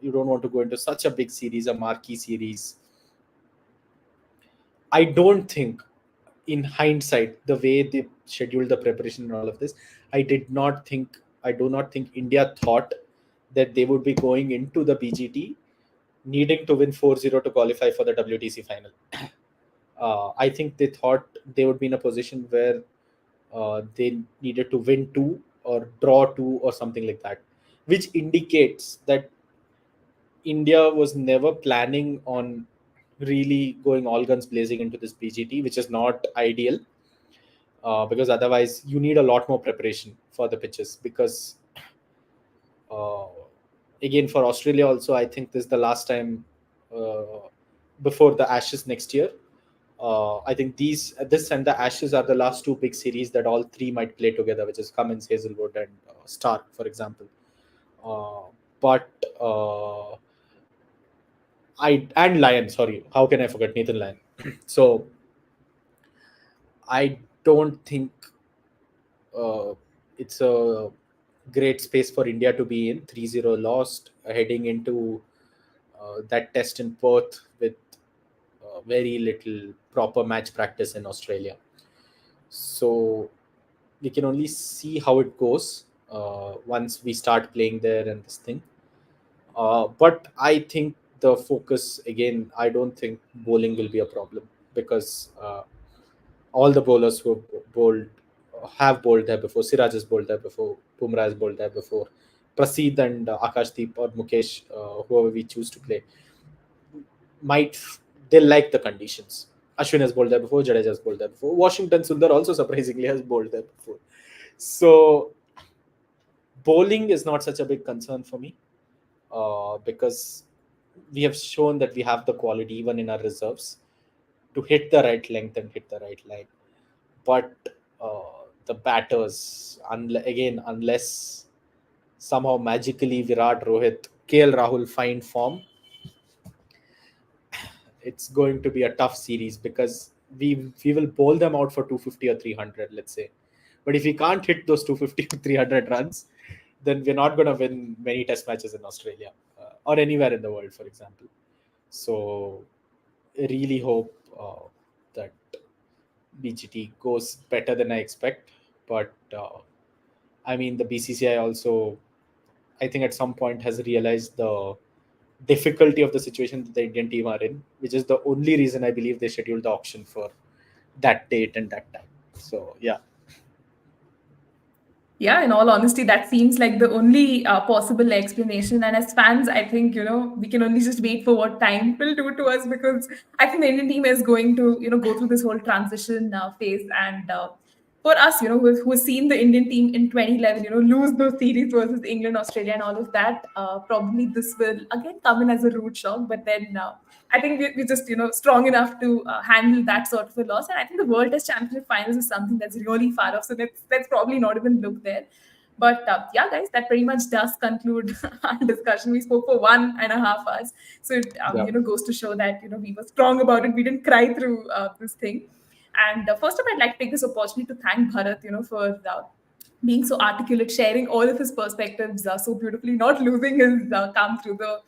you don't want to go into such a big series, a marquee series. I don't think, in hindsight, the way they scheduled the preparation and all of this, I do not think India thought that they would be going into the BGT needing to win 4-0 to qualify for the WTC final. I think they thought they would be in a position where they needed to win two or draw two or something like that, which indicates that India was never planning on really going all guns blazing into this BGT, which is not ideal because otherwise you need a lot more preparation for the pitches. Because uh, again, for Australia also, I think this is the last time uh, before the Ashes next year. I think this and the Ashes are the last two big series that all three might play together, which is Cummins, Hazelwood, and Stark, for example. Uh, but I and Lyon, sorry, how can I forget Nathan Lyon? So I don't think uh, it's a great space for India to be in. 3-0 lost, heading into that test in Perth with very little proper match practice in Australia. So we can only see how it goes once we start playing there and this thing. But I think the focus again, I don't think bowling will be a problem because all the bowlers who have bowled there before. Siraj has bowled there before. Bumrah has bowled there before. Prasid and Akashdeep or Mukesh, whoever we choose to play, might they like the conditions. Ashwin has bowled there before. Jadeja has bowled there before. Washington Sundar also surprisingly has bowled there before. So bowling is not such a big concern for me, because we have shown that we have the quality even in our reserves to hit the right length and hit the right line. But the batters, again, unless somehow magically Virat, Rohit, KL Rahul find form, it's going to be a tough series because we will bowl them out for 250 or 300, let's say. But if we can't hit those 250 or 300 runs, then we're not going to win many test matches in Australia, or anywhere in the world, for example. So I really hope that BGT goes better than I expect. But I mean, the BCCI also, I think, at some point has realized the difficulty of the situation that the Indian team are in, which is the only reason I believe they scheduled the auction for that date and that time. So yeah, Yeah, in all honesty, that seems like the only possible explanation. And as fans, I think, we can only just wait for what time will do to us, because I think the Indian team is going to, go through this whole transition phase. And for us, who has seen the Indian team in 2011, lose those series versus England, Australia, and all of that, probably this will again come in as a rude shock. But then I think we're just, strong enough to handle that sort of a loss. And I think the World Test Championship finals is something that's really far off. So let's probably not even look there. But yeah, guys, that pretty much does conclude our discussion. We spoke for 1.5 hours. So it, yeah, goes to show that, we were strong about it. We didn't cry through this thing. And first of all, I'd like to take this opportunity to thank Bharat, for being so articulate, sharing all of his perspectives so beautifully, not losing his calm through the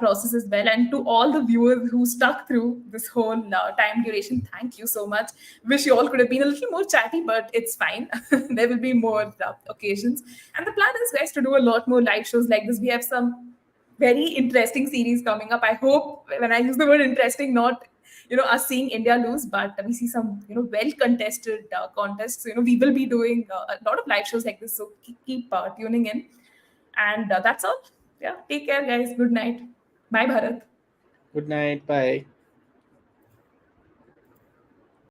process as well. And to all the viewers who stuck through this whole time duration, thank you so much. Wish you all could have been a little more chatty, but it's fine. There will be more occasions. And the plan is, guys, to do a lot more live shows like this. We have some very interesting series coming up. I hope when I use the word interesting, not us seeing India lose, but we see some well contested contests. We will be doing a lot of live shows like this, so keep tuning in. And that's all. Yeah, take care, guys. Good night. Bye, Bharat. good night, bye.